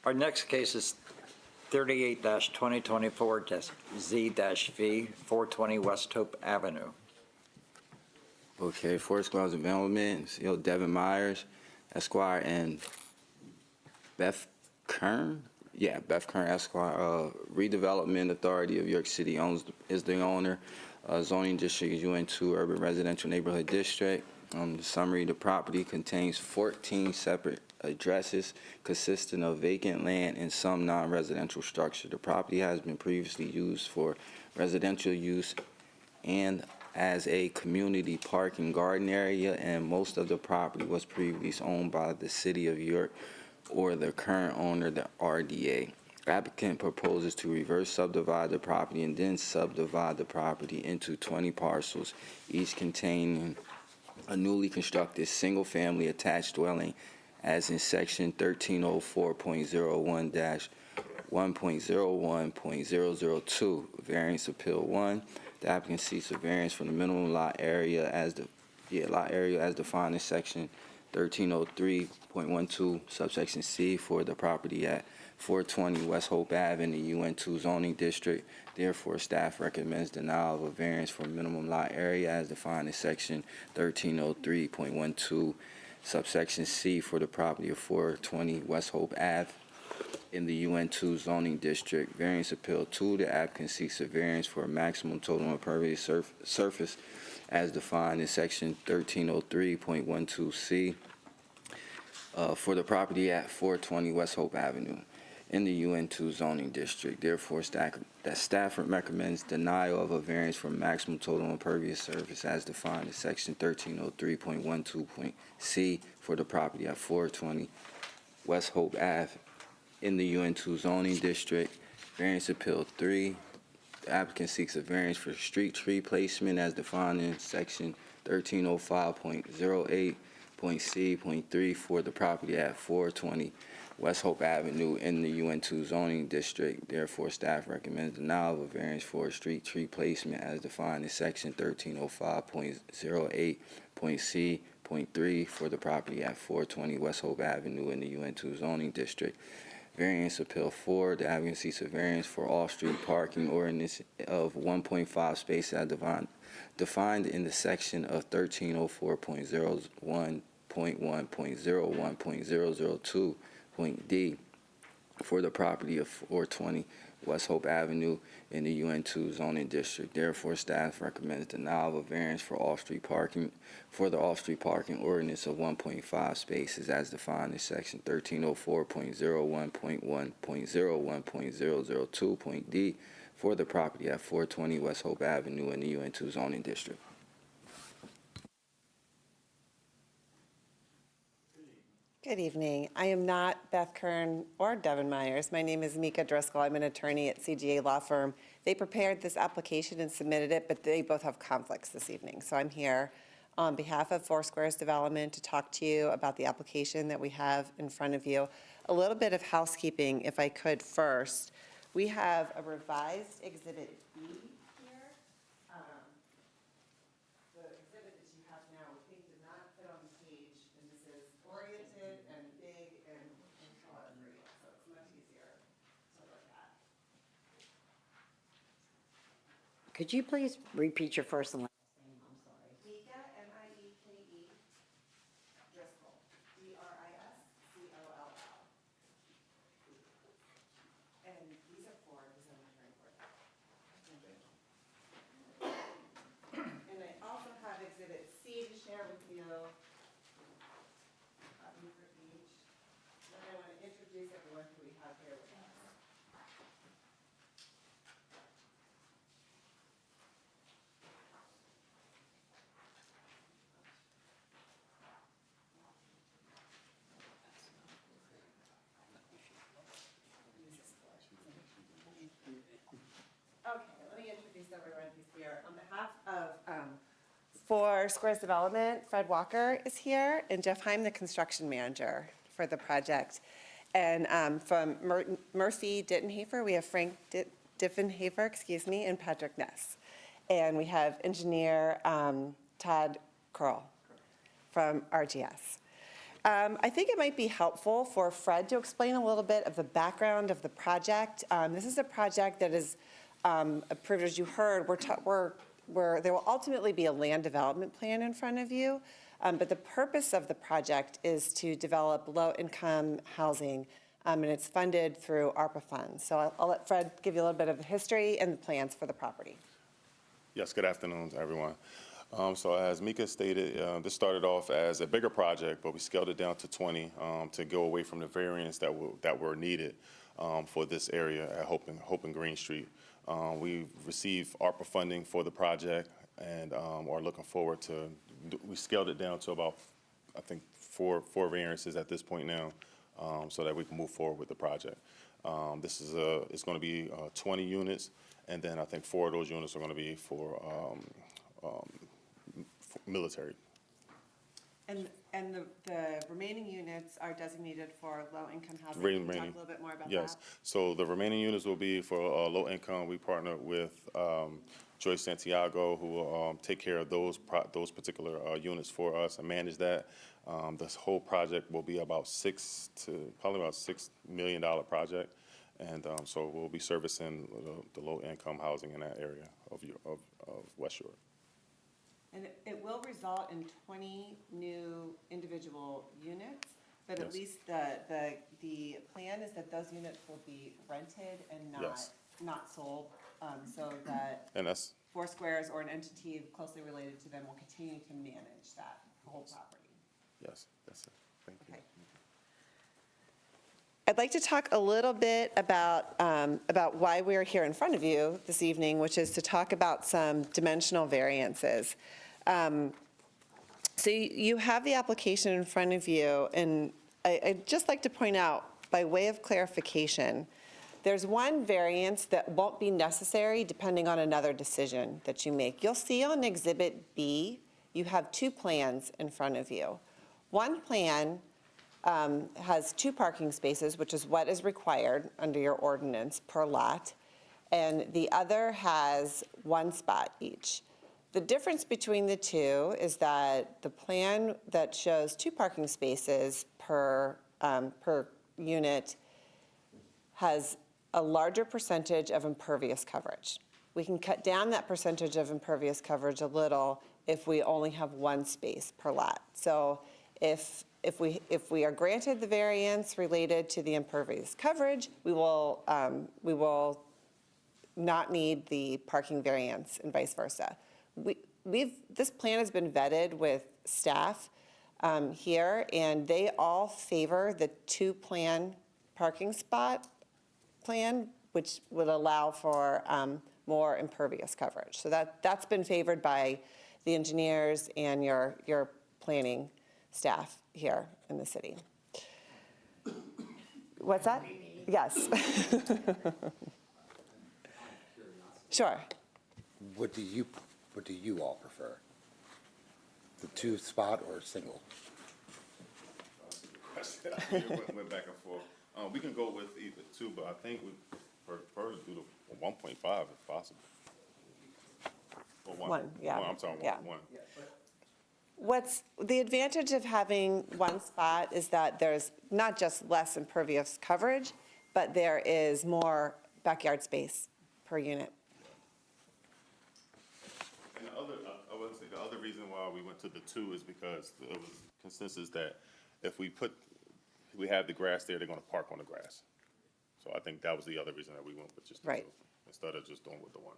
Our next case is 38-2024-Z-V, 420 West Hope Avenue. Okay, Forest Grounds Development, Devin Myers, Esquire, and Beth Kern? Yeah, Beth Kern, Esquire. Redevelopment Authority of York City is the owner. Zoning district is UN2 Urban Residential Neighborhood District. The summary, the property contains 14 separate addresses consisting of vacant land and some non-residential structure. The property has been previously used for residential use and as a community park and garden area, and most of the property was previously owned by the City of York or the current owner, the RDA. Applicant proposes to reverse subdivide the property and then subdivide the property into 20 parcels, each containing a newly constructed single-family attached dwelling as in section 1304.01-1.01.002, variance appeal 1. The applicant seeks a variance from the minimum lot area as defined in section 1303.12 subsection C for the property at 420 West Hope Ave in the UN2 zoning district. Therefore, staff recommends denial of a variance for minimum lot area as defined in section 1303.12 subsection C for the property of 420 West Hope Ave in the UN2 zoning district. Variance appeal 2, the applicant seeks a variance for a maximum total impervious surface as defined in section 1303.12C for the property at 420 West Hope Avenue in the UN2 zoning district. Therefore, staff recommends denial of a variance for maximum total impervious surface as defined in section 1303.12C for the property at 420 West Hope Ave in the UN2 zoning district. Variance appeal 3, the applicant seeks a variance for street tree placement as defined in section 1305.08.C.3 for the property at 420 West Hope Avenue in the UN2 zoning district. Therefore, staff recommends denial of a variance for street tree placement as defined in section 1305.08.C.3 for the property at 420 West Hope Avenue in the UN2 zoning district. Variance appeal 4, the applicant seeks a variance for off-street parking ordinance of 1.5 spaces as defined in the section of 1304.01.1.002.D for the property of 420 West Hope Avenue in the UN2 zoning district. Therefore, staff recommends denial of a variance for off-street parking for the off-street parking ordinance of 1.5 spaces as defined in section 1304.01.1.001.002.D for the property at 420 West Hope Avenue in the UN2 zoning district. Good evening. I am not Beth Kern or Devin Myers. My name is Mika Driscoll. I'm an attorney at CGA Law Firm. They prepared this application and submitted it, but they both have conflicts this evening. So I'm here on behalf of Four Squares Development to talk to you about the application that we have in front of you. A little bit of housekeeping, if I could first. We have a revised Exhibit B here. The exhibit that you have now, we think did not fit on the page, and this is oriented and big and color free, so it's much easier to look at. Could you please repeat your first and last name? I'm sorry. Mika, M-I-E-K-E, Driscoll, D-R-I-S-C-O-L-L. And these are for the zoning hearing board. And I also have Exhibit C to share with you. Copy for each. Then I want to introduce everyone who we have here with us. Okay, let me introduce everyone who's here. On behalf of Four Squares Development, Fred Walker is here, and Jeff Heim, the construction manager for the project. And from Murphy Dittenhafer, we have Frank Diffenhafer, and Patrick Ness. And we have engineer Todd Curl from RGS. I think it might be helpful for Fred to explain a little bit of the background of the project. This is a project that is approved, as you heard. There will ultimately be a land development plan in front of you, but the purpose of the project is to develop low-income housing, and it's funded through ARPA funds. So I'll let Fred give you a little bit of the history and the plans for the property. Yes, good afternoon, everyone. So as Mika stated, this started off as a bigger project, but we scaled it down to 20 to go away from the variants that were needed for this area at Hope and Green Street. We received ARPA funding for the project and are looking forward to, we scaled it down to about, I think, four variances at this point now, so that we can move forward with the project. This is it's going to be 20 units, and then I think 4 of those units are going to be for military. And the remaining units are designated for low-income housing. Remaining, Can you talk a little bit more about that? yes. So the remaining units will be for low income. We partnered with Joyce Santiago, who will take care of those particular units for us and manage that. This whole project will be about probably about $6 million project, and so we'll be servicing the low income housing in that area of West Shore. And it will result in 20 new individual units. But at Yes. least the plan is that those units will be rented and Yes. not sold, so that And that's, Four Squares or an entity closely related to them will continue to manage that whole property. yes, that's it. Thank you. Okay. I'd like to talk a little bit about why we're here in front of you this evening, which is to talk about some dimensional variances. So you have the application in front of you, and I'd just like to point out, by way of clarification, there's one variance that won't be necessary depending on another decision that you make. You'll see on Exhibit B, you have two plans in front of you. One plan has 2 parking spaces, which is what is required under your ordinance per lot, and the other has 1 spot each. The difference between the two is that the plan that shows 2 parking spaces per unit has a larger percentage of impervious coverage. We can cut down that percentage of impervious coverage a little if we only have 1 space per lot. So if we are granted the variance related to the impervious coverage, we will not need the parking variance and vice versa. This plan has been vetted with staff here, and they all favor the 2-plan parking spot plan, which would allow for more impervious coverage. So that's been favored by the engineers and your planning staff here in the city. What's that? Yes. Sure. What do you all prefer? The 2-spot or single? It went back and forth. We can go with either 2, but I think we prefer to do the 1.5 if possible. Or 1, yeah. I'm sorry, Yeah. 1. What's the advantage of having 1 spot is that there's not just less impervious coverage, but there is more backyard space per unit. And I would say the other reason why we went to the 2 is because it was consensus that if we have the grass there, they're gonna park on the grass. So I think that was the other reason that we went with just the 2, Right. instead of just going with the 1.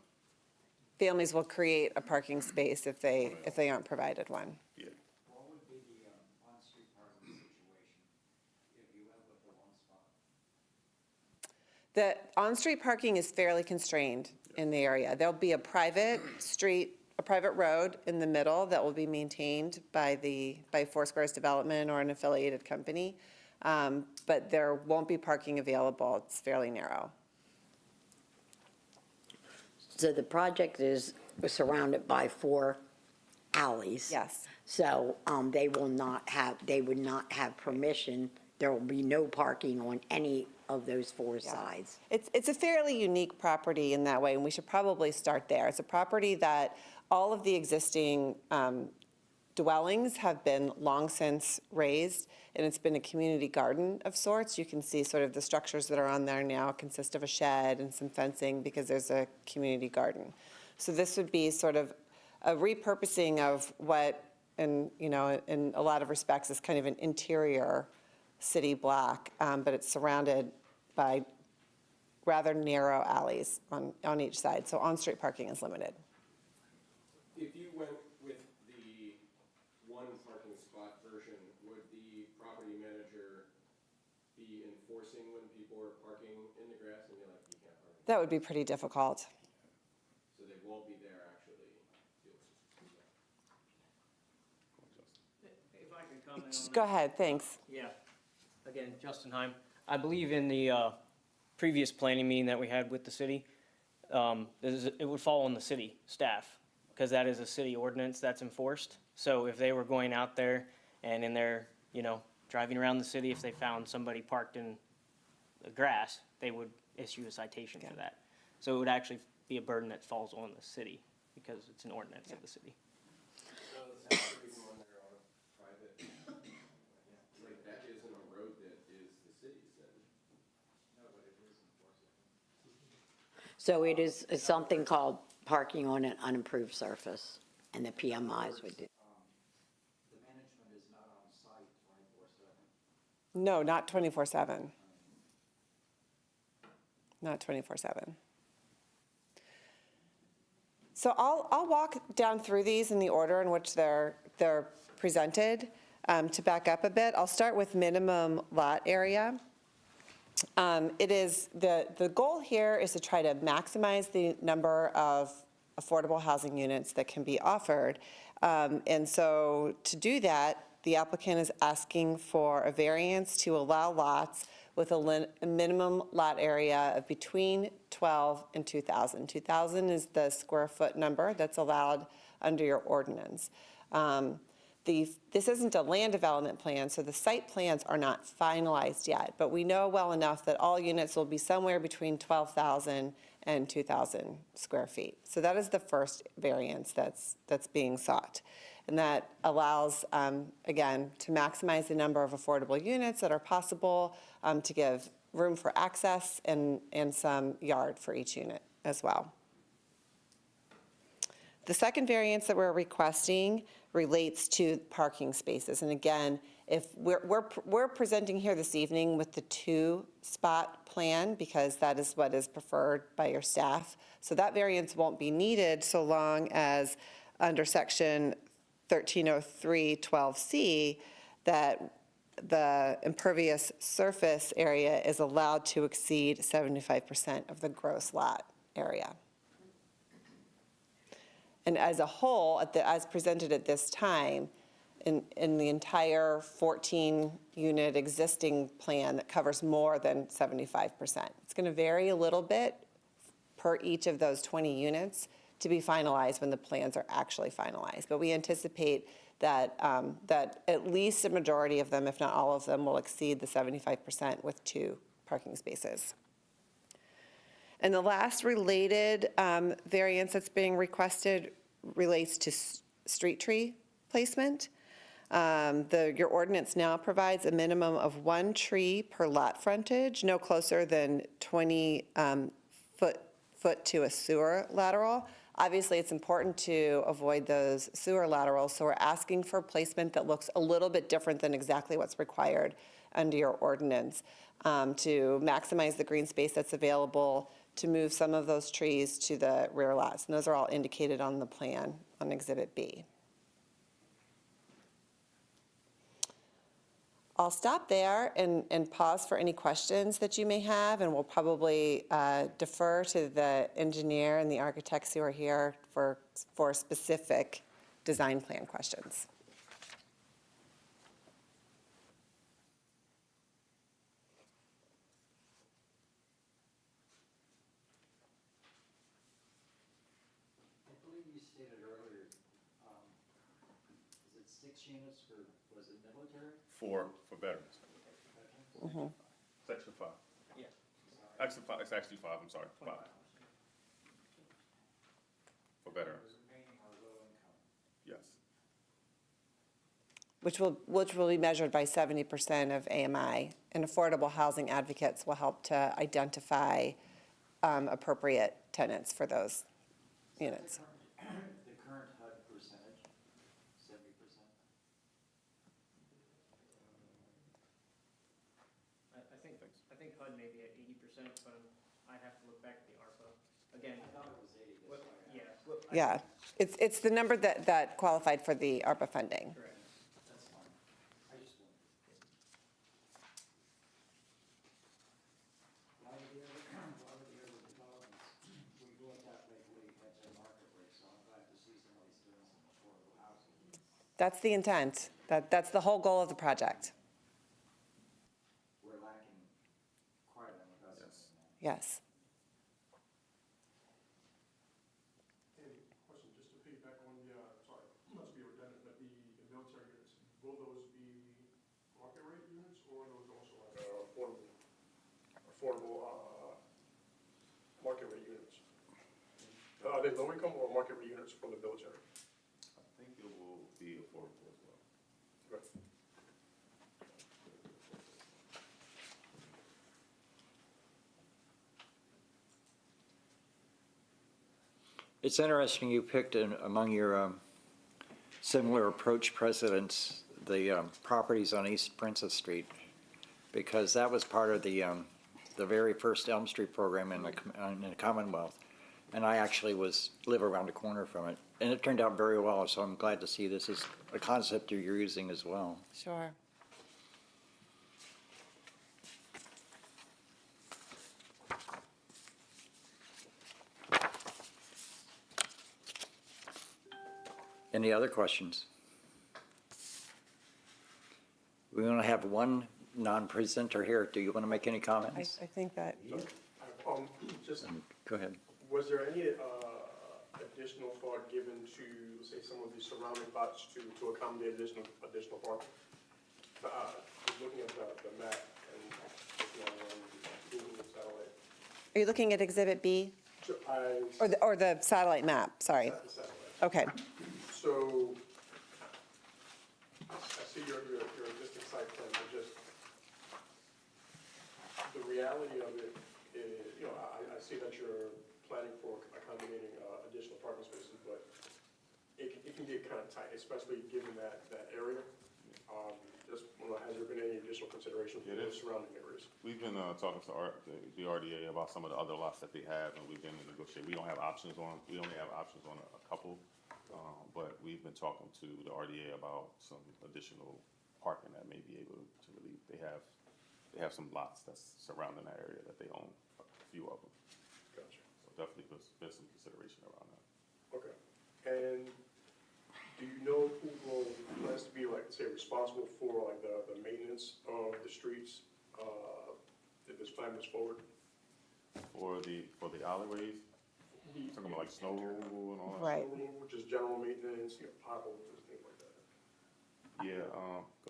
Families will create a parking space if they aren't provided one. Yeah. What would be the on-street parking situation if you went with the 1 spot? The on-street parking is fairly constrained in the area. There'll be a private street, a private road in the middle that will be maintained by Four Squares Development or an affiliated company, but there won't be parking available. It's fairly narrow. So the project is surrounded by 4 alleys. Yes. So they would not have permission, there will be no parking on any of those 4 sides. It's a fairly unique property in that way, and we should probably start there. It's a property that all of the existing dwellings have been long since raised, and it's been a community garden of sorts. You can see sort of the structures that are on there now consist of a shed and some fencing because there's a community garden. So this would be sort of a repurposing of what, in a lot of respects, is kind of an interior city block, but it's surrounded by rather narrow alleys on each side. So on-street parking is limited. If you went with the 1 parking spot version, would the property manager be enforcing when people are parking in the grass and you're like, you can't park? That would be pretty difficult. So they won't be there actually. If I can comment on that. Go ahead, thanks. Yeah. Again, Justin Heim. I believe in the previous planning meeting that we had with the city, it would fall on the city staff, because that is a city ordinance that's enforced. So if they were going out there and in their, driving around the city, if they found somebody parked in the grass, they would issue a citation for that. So it would actually be a burden that falls on the city, because it's an ordinance of the city. So the reason when they're on a private, like that isn't a road that is the city's then. No, but it is enforceable. So it is it's something called parking on an unimproved surface, and the PMIs would do. The management is not on site 24/7. No, not 24/7. Not 24/7. So I'll walk down through these in the order in which they're presented. To back up a bit, I'll start with minimum lot area. It is, the goal here is to try to maximize the number of affordable housing units that can be offered. And so to do that, the applicant is asking for a variance to allow lots with a minimum lot area of between 12 and 2,000. 2,000 is the square foot number that's allowed under your ordinance. This isn't a land development plan, so the site plans are not finalized yet, but we know well enough that all units will be somewhere between 12,000 and 2,000 square feet. So that is the first variance that's being sought. And that allows, again, to maximize the number of affordable units that are possible, to give room for access and some yard for each unit as well. The second variance that we're requesting relates to parking spaces. And again, if we're presenting here this evening with the 2-spot plan because that is what is preferred by your staff. So that variance won't be needed so long as under section 1303-12C that the impervious surface area is allowed to exceed 75% of the gross lot area. And as a whole, as presented at this time, in the entire 14-unit existing plan that covers more than 75%. It's going to vary a little bit per each of those 20 units to be finalized when the plans are actually finalized. But we anticipate that, that at least a majority of them, if not all of them, will exceed the 75% with 2 parking spaces. And the last related variance that's being requested relates to street tree placement. Your ordinance now provides a minimum of 1 tree per lot frontage, no closer than 20 foot to a sewer lateral. Obviously, it's important to avoid those sewer laterals, so we're asking for placement that looks a little bit different than exactly what's required under your ordinance to maximize the green space that's available, to move some of those trees to the rear lots. And those are all indicated on the plan on Exhibit B. I'll stop there and pause for any questions that you may have, and we'll probably defer to the engineer and the architects who are here for specific design plan questions. I believe you stated earlier, is it 6 units for, was it military? For veterans. Section 5. Yeah. Actually, 5, it's actually 5, I'm sorry, 5. For veterans. Yes. Which will be measured by 70% of AMI, and affordable housing advocates will help to identify appropriate tenants for those units. The current HUD percentage, 70%? I think HUD may be at 80%, but I'd have to look back at the ARPA. Again, I thought it was 80. Yeah, it's the number that qualified for the ARPA funding. Correct. That's fine. I just wanted. A lot of the other developments, we go at that rate where you catch a market rate, so I'm glad to see somebody's doing some affordable housing. That's the intent. That's the whole goal of the project. We're lacking quite an investment in that. Yes. Question, just to piggyback on the, sorry, not to be redundant, but the military units, will those be market rate units or are those also like affordable market rate units? Are they low income or market rate units from the military? I think it will be affordable as well. Okay. It's interesting you picked among your similar approach precedents, the properties on East Princess Street. because that was part of the very first Elm Street program in the Commonwealth. And I actually live around the corner from it. And it turned out very well, so I'm glad to see this is a concept you're using as well. Sure. Any other questions? We only have one non-presenter here. Do you want to make any comments? I think that, Just, Go ahead. was there any additional thought given to, say, some of the surrounding lots to accommodate additional parking? Just looking at the map and looking on Google satellite. are you looking at Exhibit B? So Or the satellite map, sorry. the satellite. Okay. So, I see your existing site plan, but just, the reality of it is, I see that you're planning for accommodating additional parking spaces, but it can get kind of tight, especially given that area. Just, has there been any additional consideration for the surrounding areas? We've been talking to the RDA about some of the other lots that they have, and we've been negotiating. We don't have options on, we only have options on a couple, but we've been talking to the RDA about some additional parking that may be able to relieve. They have some lots that's surrounding that area that they own, a few of them. Gotcha. So definitely there's some consideration around that. Okay. And do you know who will plans to be, like, say, responsible for, like, the maintenance of the streets, if this plan moves forward? For the alleyways, talking about like snow removal and all that. Right. Snow removal, just general maintenance, potholes, things like that. Yeah,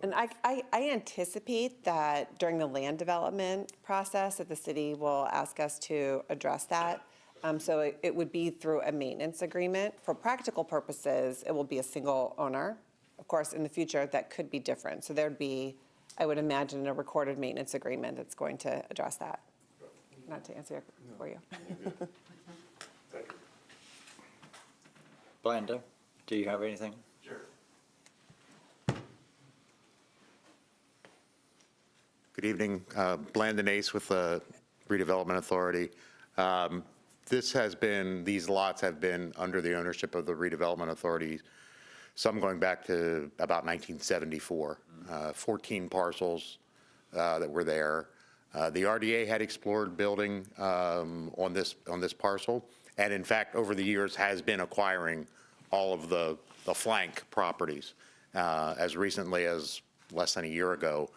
And I anticipate that during the land development process, that the city will ask us to address that. So it would be through a maintenance agreement. For practical purposes, it will be a single owner. Of course, in the future, that could be different. So there'd be, I would imagine, a recorded maintenance agreement that's going to address that. Not to answer for you. Thank you. Blanda, do you have anything? Good evening. Blandon Ace with the Redevelopment Authority. These lots have been under the ownership of the Redevelopment Authority, some going back to about 1974. 14 parcels that were there. The RDA had explored building on this parcel, and in fact, over the years, has been acquiring all of the flank properties. As recently as less than a year ago,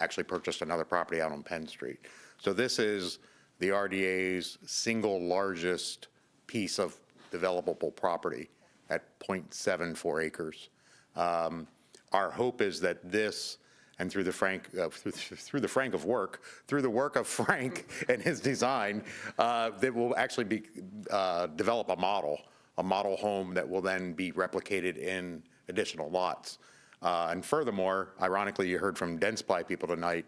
actually purchased another property out on Penn Street. So this is the RDA's single largest piece of developable property at 0.74 acres. Our hope is that this, and through the work of Frank and his design, that will actually develop a model home that will then be replicated in additional lots. And furthermore, ironically, you heard from Dentsply people tonight,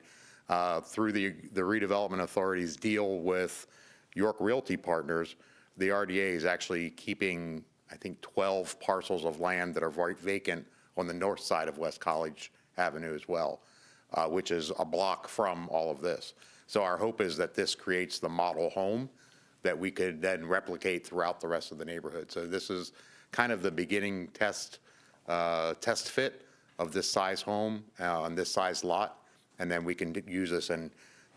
through the redevelopment authorities deal with York Realty Partners, the RDA is actually keeping, I think, 12 parcels of land that are vacant on the north side of West College Avenue as well, which is a block from all of this. So our hope is that this creates the model home that we could then replicate throughout the rest of the neighborhood. So this is kind of the beginning test fit of this size home on this size lot, and then we can use this, and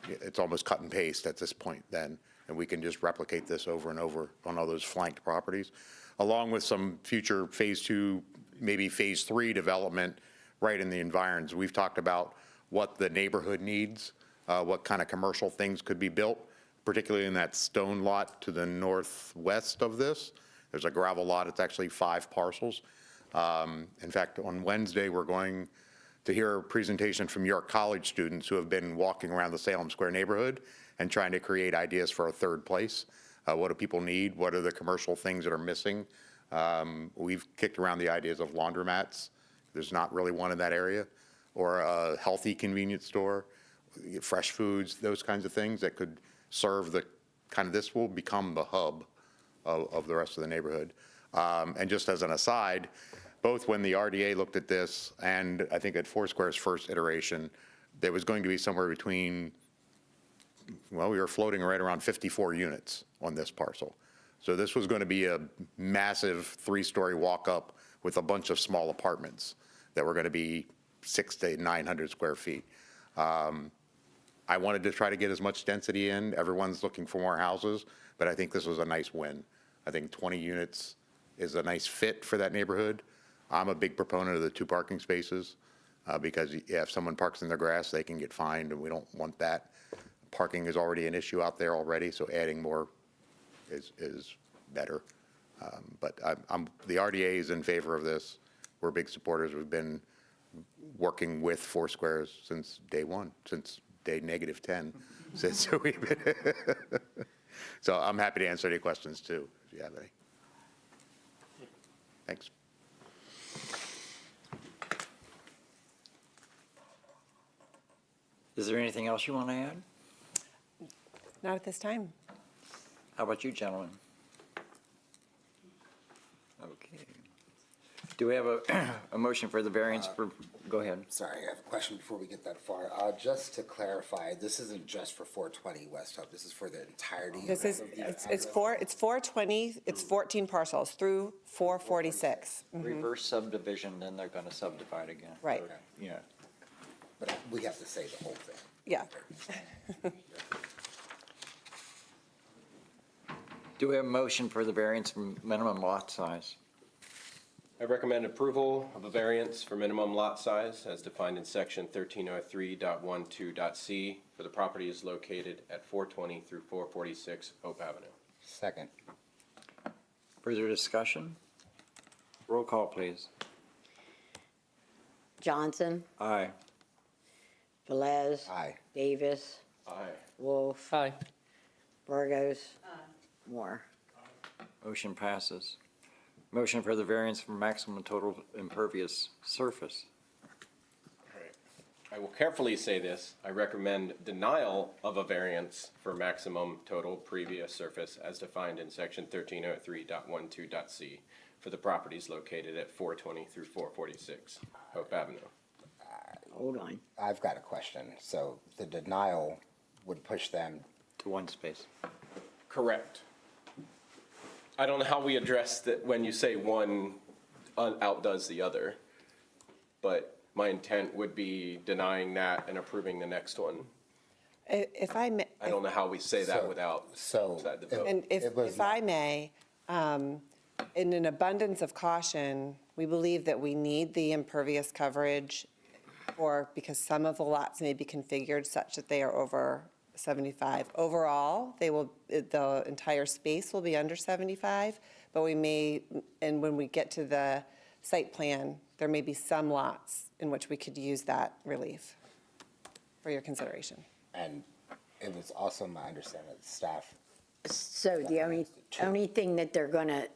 it's almost cut and paste at this point then, and we can just replicate this over and over on all those flanked properties, along with some future phase 2, maybe phase 3 development right in the environs. We've talked about what the neighborhood needs, what kind of commercial things could be built, particularly in that stone lot to the northwest of this. There's a gravel lot, it's actually 5 parcels. In fact, on Wednesday, we're going to hear a presentation from York College students who have been walking around the Salem Square neighborhood and trying to create ideas for a third place. What do people need? What are the commercial things that are missing? We've kicked around the ideas of laundromats. There's not really one in that area. Or a healthy convenience store, fresh foods, those kinds of things that could serve this will become the hub of the rest of the neighborhood. And just as an aside, both when the RDA looked at this and I think at Foursquare's first iteration, there was going to be somewhere between, well, we were floating right around 54 units on this parcel. So this was going to be a massive 3-story walk-up with a bunch of small apartments that were going to be 600 to 900 square feet. I wanted to try to get as much density in. Everyone's looking for more houses, but I think this was a nice win. I think 20 units is a nice fit for that neighborhood. I'm a big proponent of the 2 parking spaces because if someone parks in their grass, they can get fined, and we don't want that. Parking is already an issue out there already, so adding more is better. But the RDA is in favor of this. We're big supporters. We've been working with Foursquare since day one, since day -10. So we've been so I'm happy to answer any questions too, if you have any. Thanks. Is there anything else you want to add? Not at this time. How about you, gentlemen? Okay. Do we have a motion for the variance for, go ahead. Sorry, I have a question before we get that far. Just to clarify, this isn't just for 420 West Hope, this is for the entirety? This is, of the it's 420, it's 14 parcels through 446. Reverse subdivision, then they're going to subdivide again. Right. Yeah. But we have to say the whole thing. Yeah. Do we have a motion for the variance from minimum lot size? I recommend approval of a variance for minimum lot size as defined in section 1303.12.c for the properties located at 420 through 446 Hope Avenue. Second. Further discussion? Roll call, please. Johnson, Aye. Velez. Aye. Davis, Aye. Wolf, Aye. Burgos. Moore. Motion passes. Motion for the variance for maximum total impervious surface. I will carefully say this. I recommend denial of a variance for maximum total previous surface as defined in section 1303.12.c for the properties located at 420 through 446 Hope Avenue. Hold on. I've got a question. So the denial would push them, To one space. Correct. I don't know how we address that when you say one outdoes the other, but my intent would be denying that and approving the next one. If I may, I don't know how we say that without outside the vote. and It was if I may, in an abundance of caution, we believe that we need the impervious coverage because some of the lots may be configured such that they are over 75. Overall, the entire space will be under 75, but we may, and when we get to the site plan, there may be some lots in which we could use that relief for your consideration. and it was also my understanding that the staff, So the only thing that they're gonna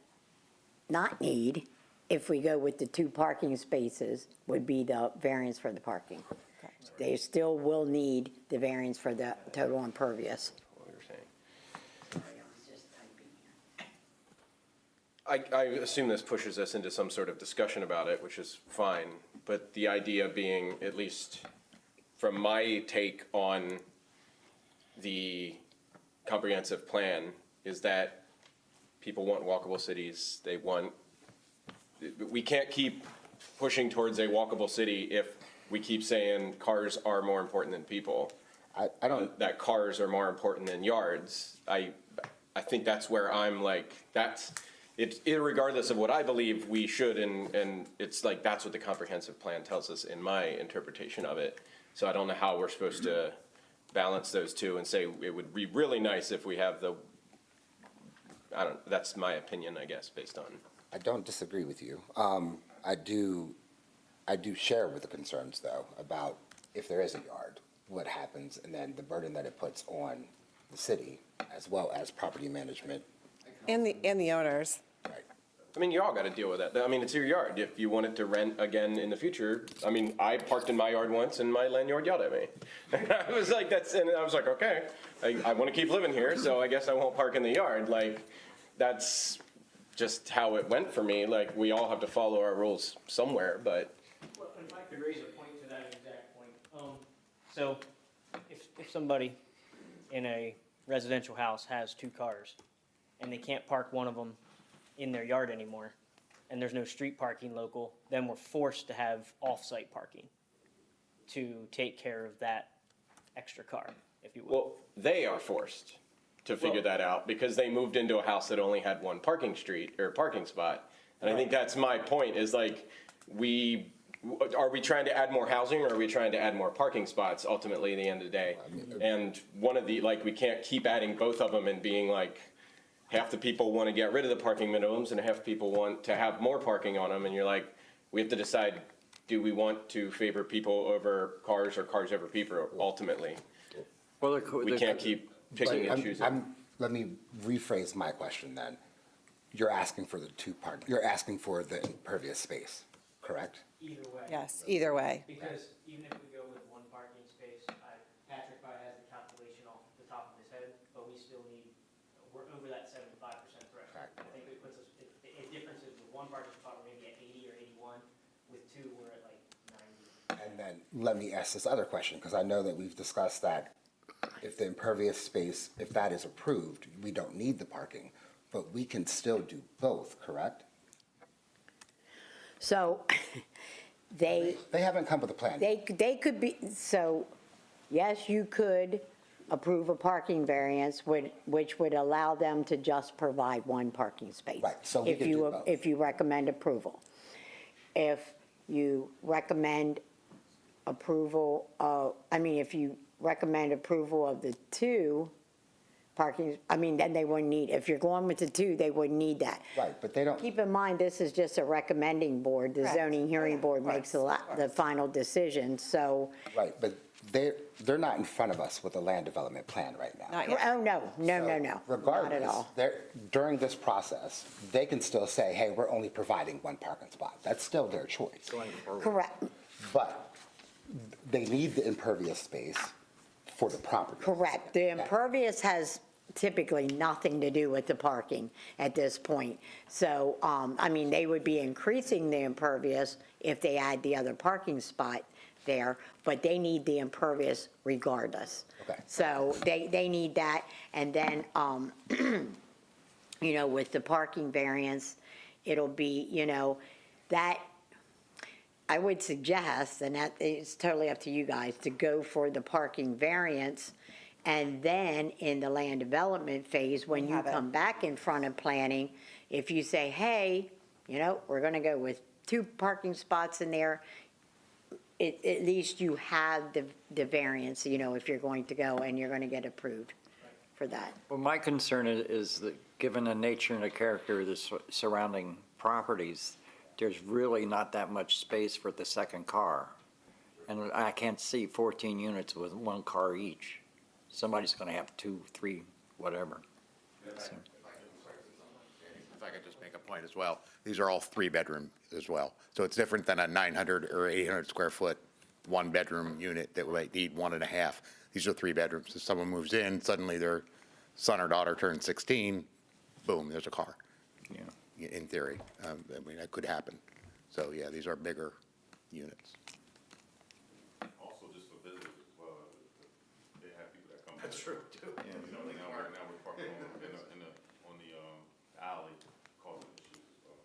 not need, if we go with the 2 parking spaces, would be the variance for the parking. They still will need the variance for the total impervious. What you're saying. I assume this pushes us into some sort of discussion about it, which is fine, but the idea being, at least from my take on the comprehensive plan, is that people want walkable cities. We can't keep pushing towards a walkable city if we keep saying cars are more important than people. I don't, That cars are more important than yards. I think that's where I'm like, it's irregardless of what I believe we should, and it's like, that's what the comprehensive plan tells us in my interpretation of it. So I don't know how we're supposed to balance those two and say it would be really nice if we have that's my opinion, I guess, based on. I don't disagree with you. I do share with the concerns, though, about if there is a yard, what happens, and then the burden that it puts on the city, as well as property management. And the owners. Right. I mean, you all got to deal with that. I mean, it's your yard. If you want it to rent again in the future, I mean, I parked in my yard once and my landlord yelled at me. I was like, and I was like, okay, I want to keep living here, so I guess I won't park in the yard. Like, that's just how it went for me. Like, we all have to follow our rules somewhere, but. Well, if I could raise a point to that exact point. So if somebody in a residential house has 2 cars and they can't park one of them in their yard anymore, and there's no street parking local, then we're forced to have off-site parking to take care of that extra car, if you will. Well, they are forced to figure that out because they moved into a house that only had one parking spot. And I think that's my point is like, are we trying to add more housing or are we trying to add more parking spots ultimately at the end of the day? And one of the, like, we can't keep adding both of them and being like, half the people want to get rid of the parking minimums and half people want to have more parking on them. And you're like, we have to decide, do we want to favor people over cars or cars over people ultimately? Well, We can't keep picking and choosing. Let me rephrase my question then. You're asking for you're asking for the impervious space, correct? Either way. Yes, either way. Because even if we go with 1 parking space, Patrick probably has the calculation off the top of his head, but we still need, we're over that 75% threshold. Correct. I think it puts us, it differences with 1 parking spot, we're maybe at 80 or 81, with 2, we're at like 90. And then let me ask this other question, because I know that we've discussed that if the impervious space, if that is approved, we don't need the parking, but we can still do both, correct? So they, They haven't come with a plan. they could be, so, yes, you could approve a parking variance, which would allow them to just provide 1 parking space. Right, so we if could you- do both. If you recommend approval. If you recommend approval of, if you recommend approval of the 2 parking, then they wouldn't need, if you're going with the 2, they wouldn't need that. Right, but they don't, Keep in mind, this is just a recommending board. The Correct. zoning hearing board makes the final decision, so. right, but they're not in front of us with a land development plan right now. Not yet. Oh, no, no, So not at Regardless, all. during this process, they can still say, hey, we're only providing 1 parking spot. That's still their choice. Correct, But they need the impervious space for the property. correct. The impervious has typically nothing to do with the parking at this point. So, they would be increasing the impervious if they add the other parking spot there, but they need the impervious regardless. Okay. So they need that, and then, with the parking variance, it'll be, that, I would suggest, and that is totally up to you guys, to go for the parking variance, and then in the land development phase, when you Have it. come back in front of planning, if you say, hey, we're gonna go with 2 parking spots in there, at least you have the variance, if you're going to go and you're gonna get approved for that. Well, my concern is that, given the nature and the character of the surrounding properties, there's really not that much space for the second car. And I can't see 14 units with 1 car each. Somebody's going to have 2, 3, whatever. So- If I could just make a point as well, these are all 3-bedroom as well. So it's different than a 900 or 800 square foot, 1-bedroom unit that might need 1.5. These are 3 bedrooms. If someone moves in, suddenly their son or daughter turns 16, boom, there's a car. Yeah. In theory. That could happen. So, yeah, these are bigger units. Also, just for visitors as well, they have people that come. That's true, too. Now we're parking on the alley, causing issues as well.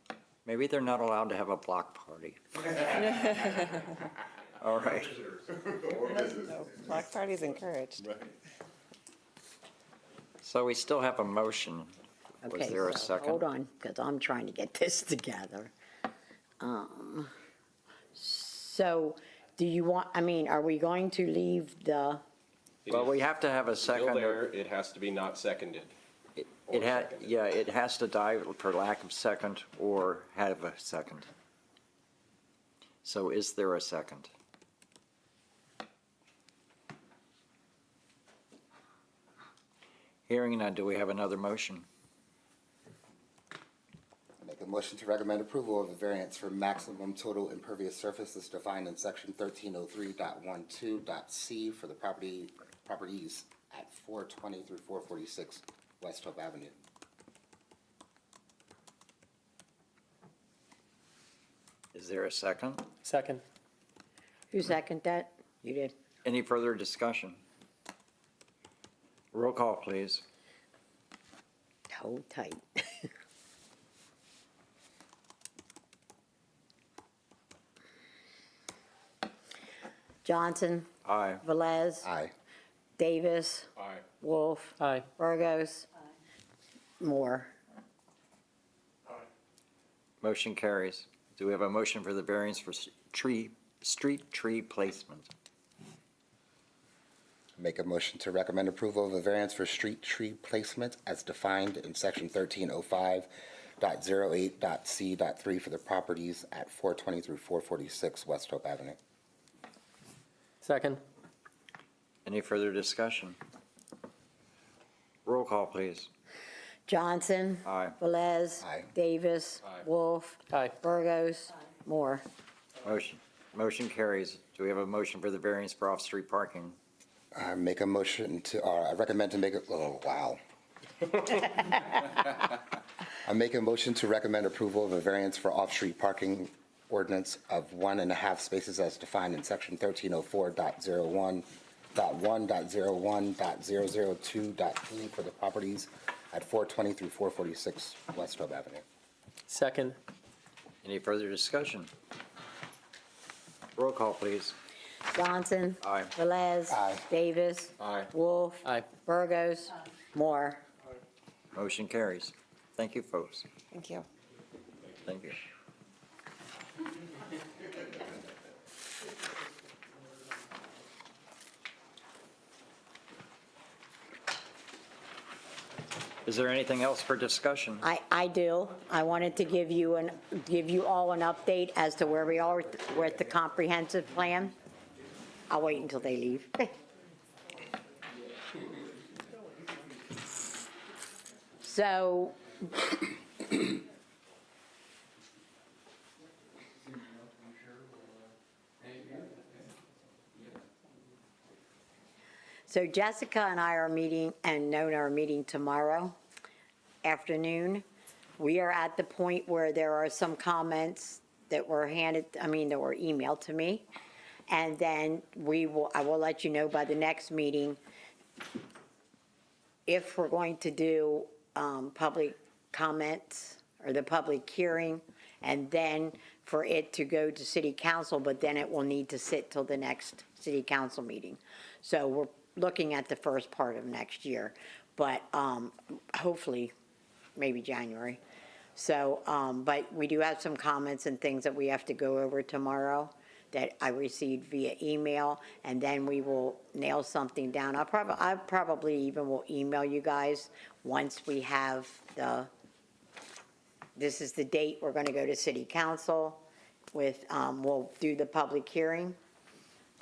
Maybe they're not allowed to have a block party. All right. Block parties encouraged. So we still have a motion. Was Okay, there a so second? hold on, because I'm trying to get this together. So, do you want, are we going to leave the, Well, we have to have a Still second. there, it has to be not seconded. It it has to die for lack of second or have a second. So is there a second? Hearing none, do we have another motion? Make a motion to recommend approval of a variance for maximum total impervious surface as defined in section 1303.12.c for the properties at 420 through 446 West Hope Avenue. Is there a second? Second. who seconded that? You did? Any further discussion? Roll call, please. Hold tight. Johnson, Aye. Velez, Aye. Davis, Aye. Wolf, Aye. Burgos, Moore. Motion carries. Do we have a motion for the variance for street tree placement? Make a motion to recommend approval of a variance for street tree placement as defined in section 1305.08.c.3 for the properties at 420 through 446 West Hope Avenue. Second. Any further discussion? Roll call, please. Johnson. Aye. Velez. Aye. Davis. Wolf. Aye. Burgos. Moore. Motion carries. Do we have a motion for the variance for off-street parking? I make a motion to, I recommend to make it, oh, wow. I make a motion to recommend approval of a variance for off-street parking ordinance of 1.5 spaces as defined in section 1304.01.01.002.p for the properties at 420 through 446 West Hope Avenue. Second. Any further discussion? Roll call, please. Johnson. Aye. Velez. Aye. Davis. Aye. Wolf. Aye. Burgos. Moore. Motion carries. Thank you, folks. Thank you. Thank you. Is there anything else for discussion? I do. I wanted to give you all an update as to where we are with the comprehensive plan. I'll wait until they leave. So, Jessica and I are meeting, and Nona are meeting tomorrow afternoon. We are at the point where there are some comments that were that were emailed to me. And then I will let you know by the next meeting if we're going to do public comments or the public hearing, and then for it to go to city council, but then it will need to sit till the next city council meeting. So we're looking at the first part of next year, but hopefully, maybe January. So, but we do have some comments and things that we have to go over tomorrow that I received via email, and then we will nail something down. I probably even will email you guys once we have this is the date we're gonna go to city council with, we'll do the public hearing.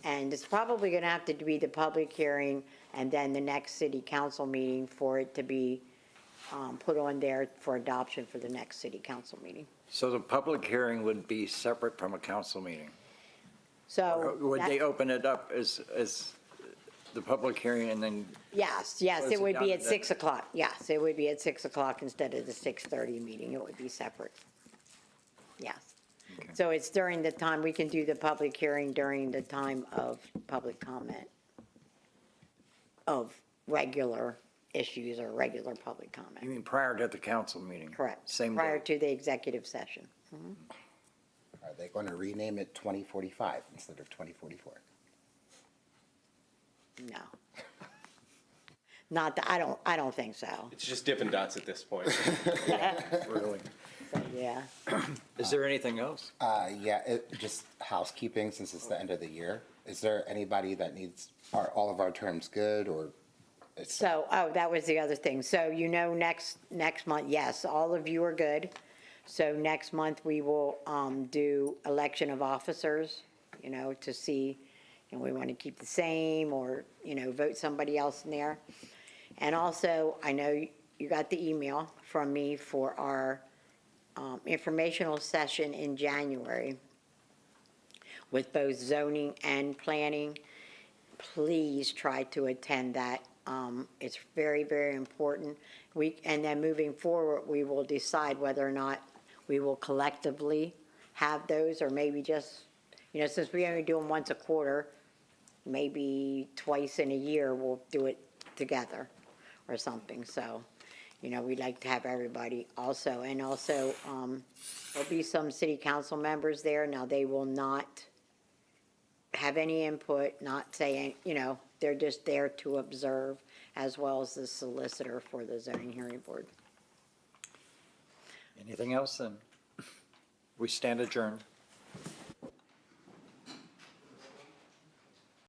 And it's probably gonna have to be the public hearing and then the next city council meeting for it to be put on there for adoption for the next city council meeting. So the public hearing would be separate from a council meeting? So. Would that- they open it up as the public hearing and then? Yes, Close it it would down be and at then- 6 o'clock. Yes, it would be at 6 o'clock instead of the 6:30 meeting. It would be separate. Yes. Okay. So it's during the time, we can do the public hearing during the time of public comment of regular issues or regular public You comment. mean prior to the council meeting? Correct. Same Prior day? to the executive session. Are they going to rename it 2045 instead of 2044? No. Not, I don't think so. It's just Dippin' Dots at this point. Really? So, yeah. Is there anything else? Yeah, just housekeeping, since it's the end of the year. Is there anybody that needs, are all of our terms good, or it's, So, that was the other thing. So, next month, yes, all of you are good. So next month, we will do election of officers, to see, we want to keep the same or, vote somebody else in there. And also, I know you got the email from me for our informational session in January with both zoning and planning. Please try to attend that. It's very, very important. And then moving forward, we will decide whether or not we will collectively have those, or maybe just, since we only do them once a quarter, maybe twice in a year, we'll do it together or something, so, we'd like to have everybody also, and also, there'll be some city council members there, now they will not have any input, not saying, they're just there to observe, as well as the solicitor for the zoning hearing board. Anything else, then? We stand adjourned.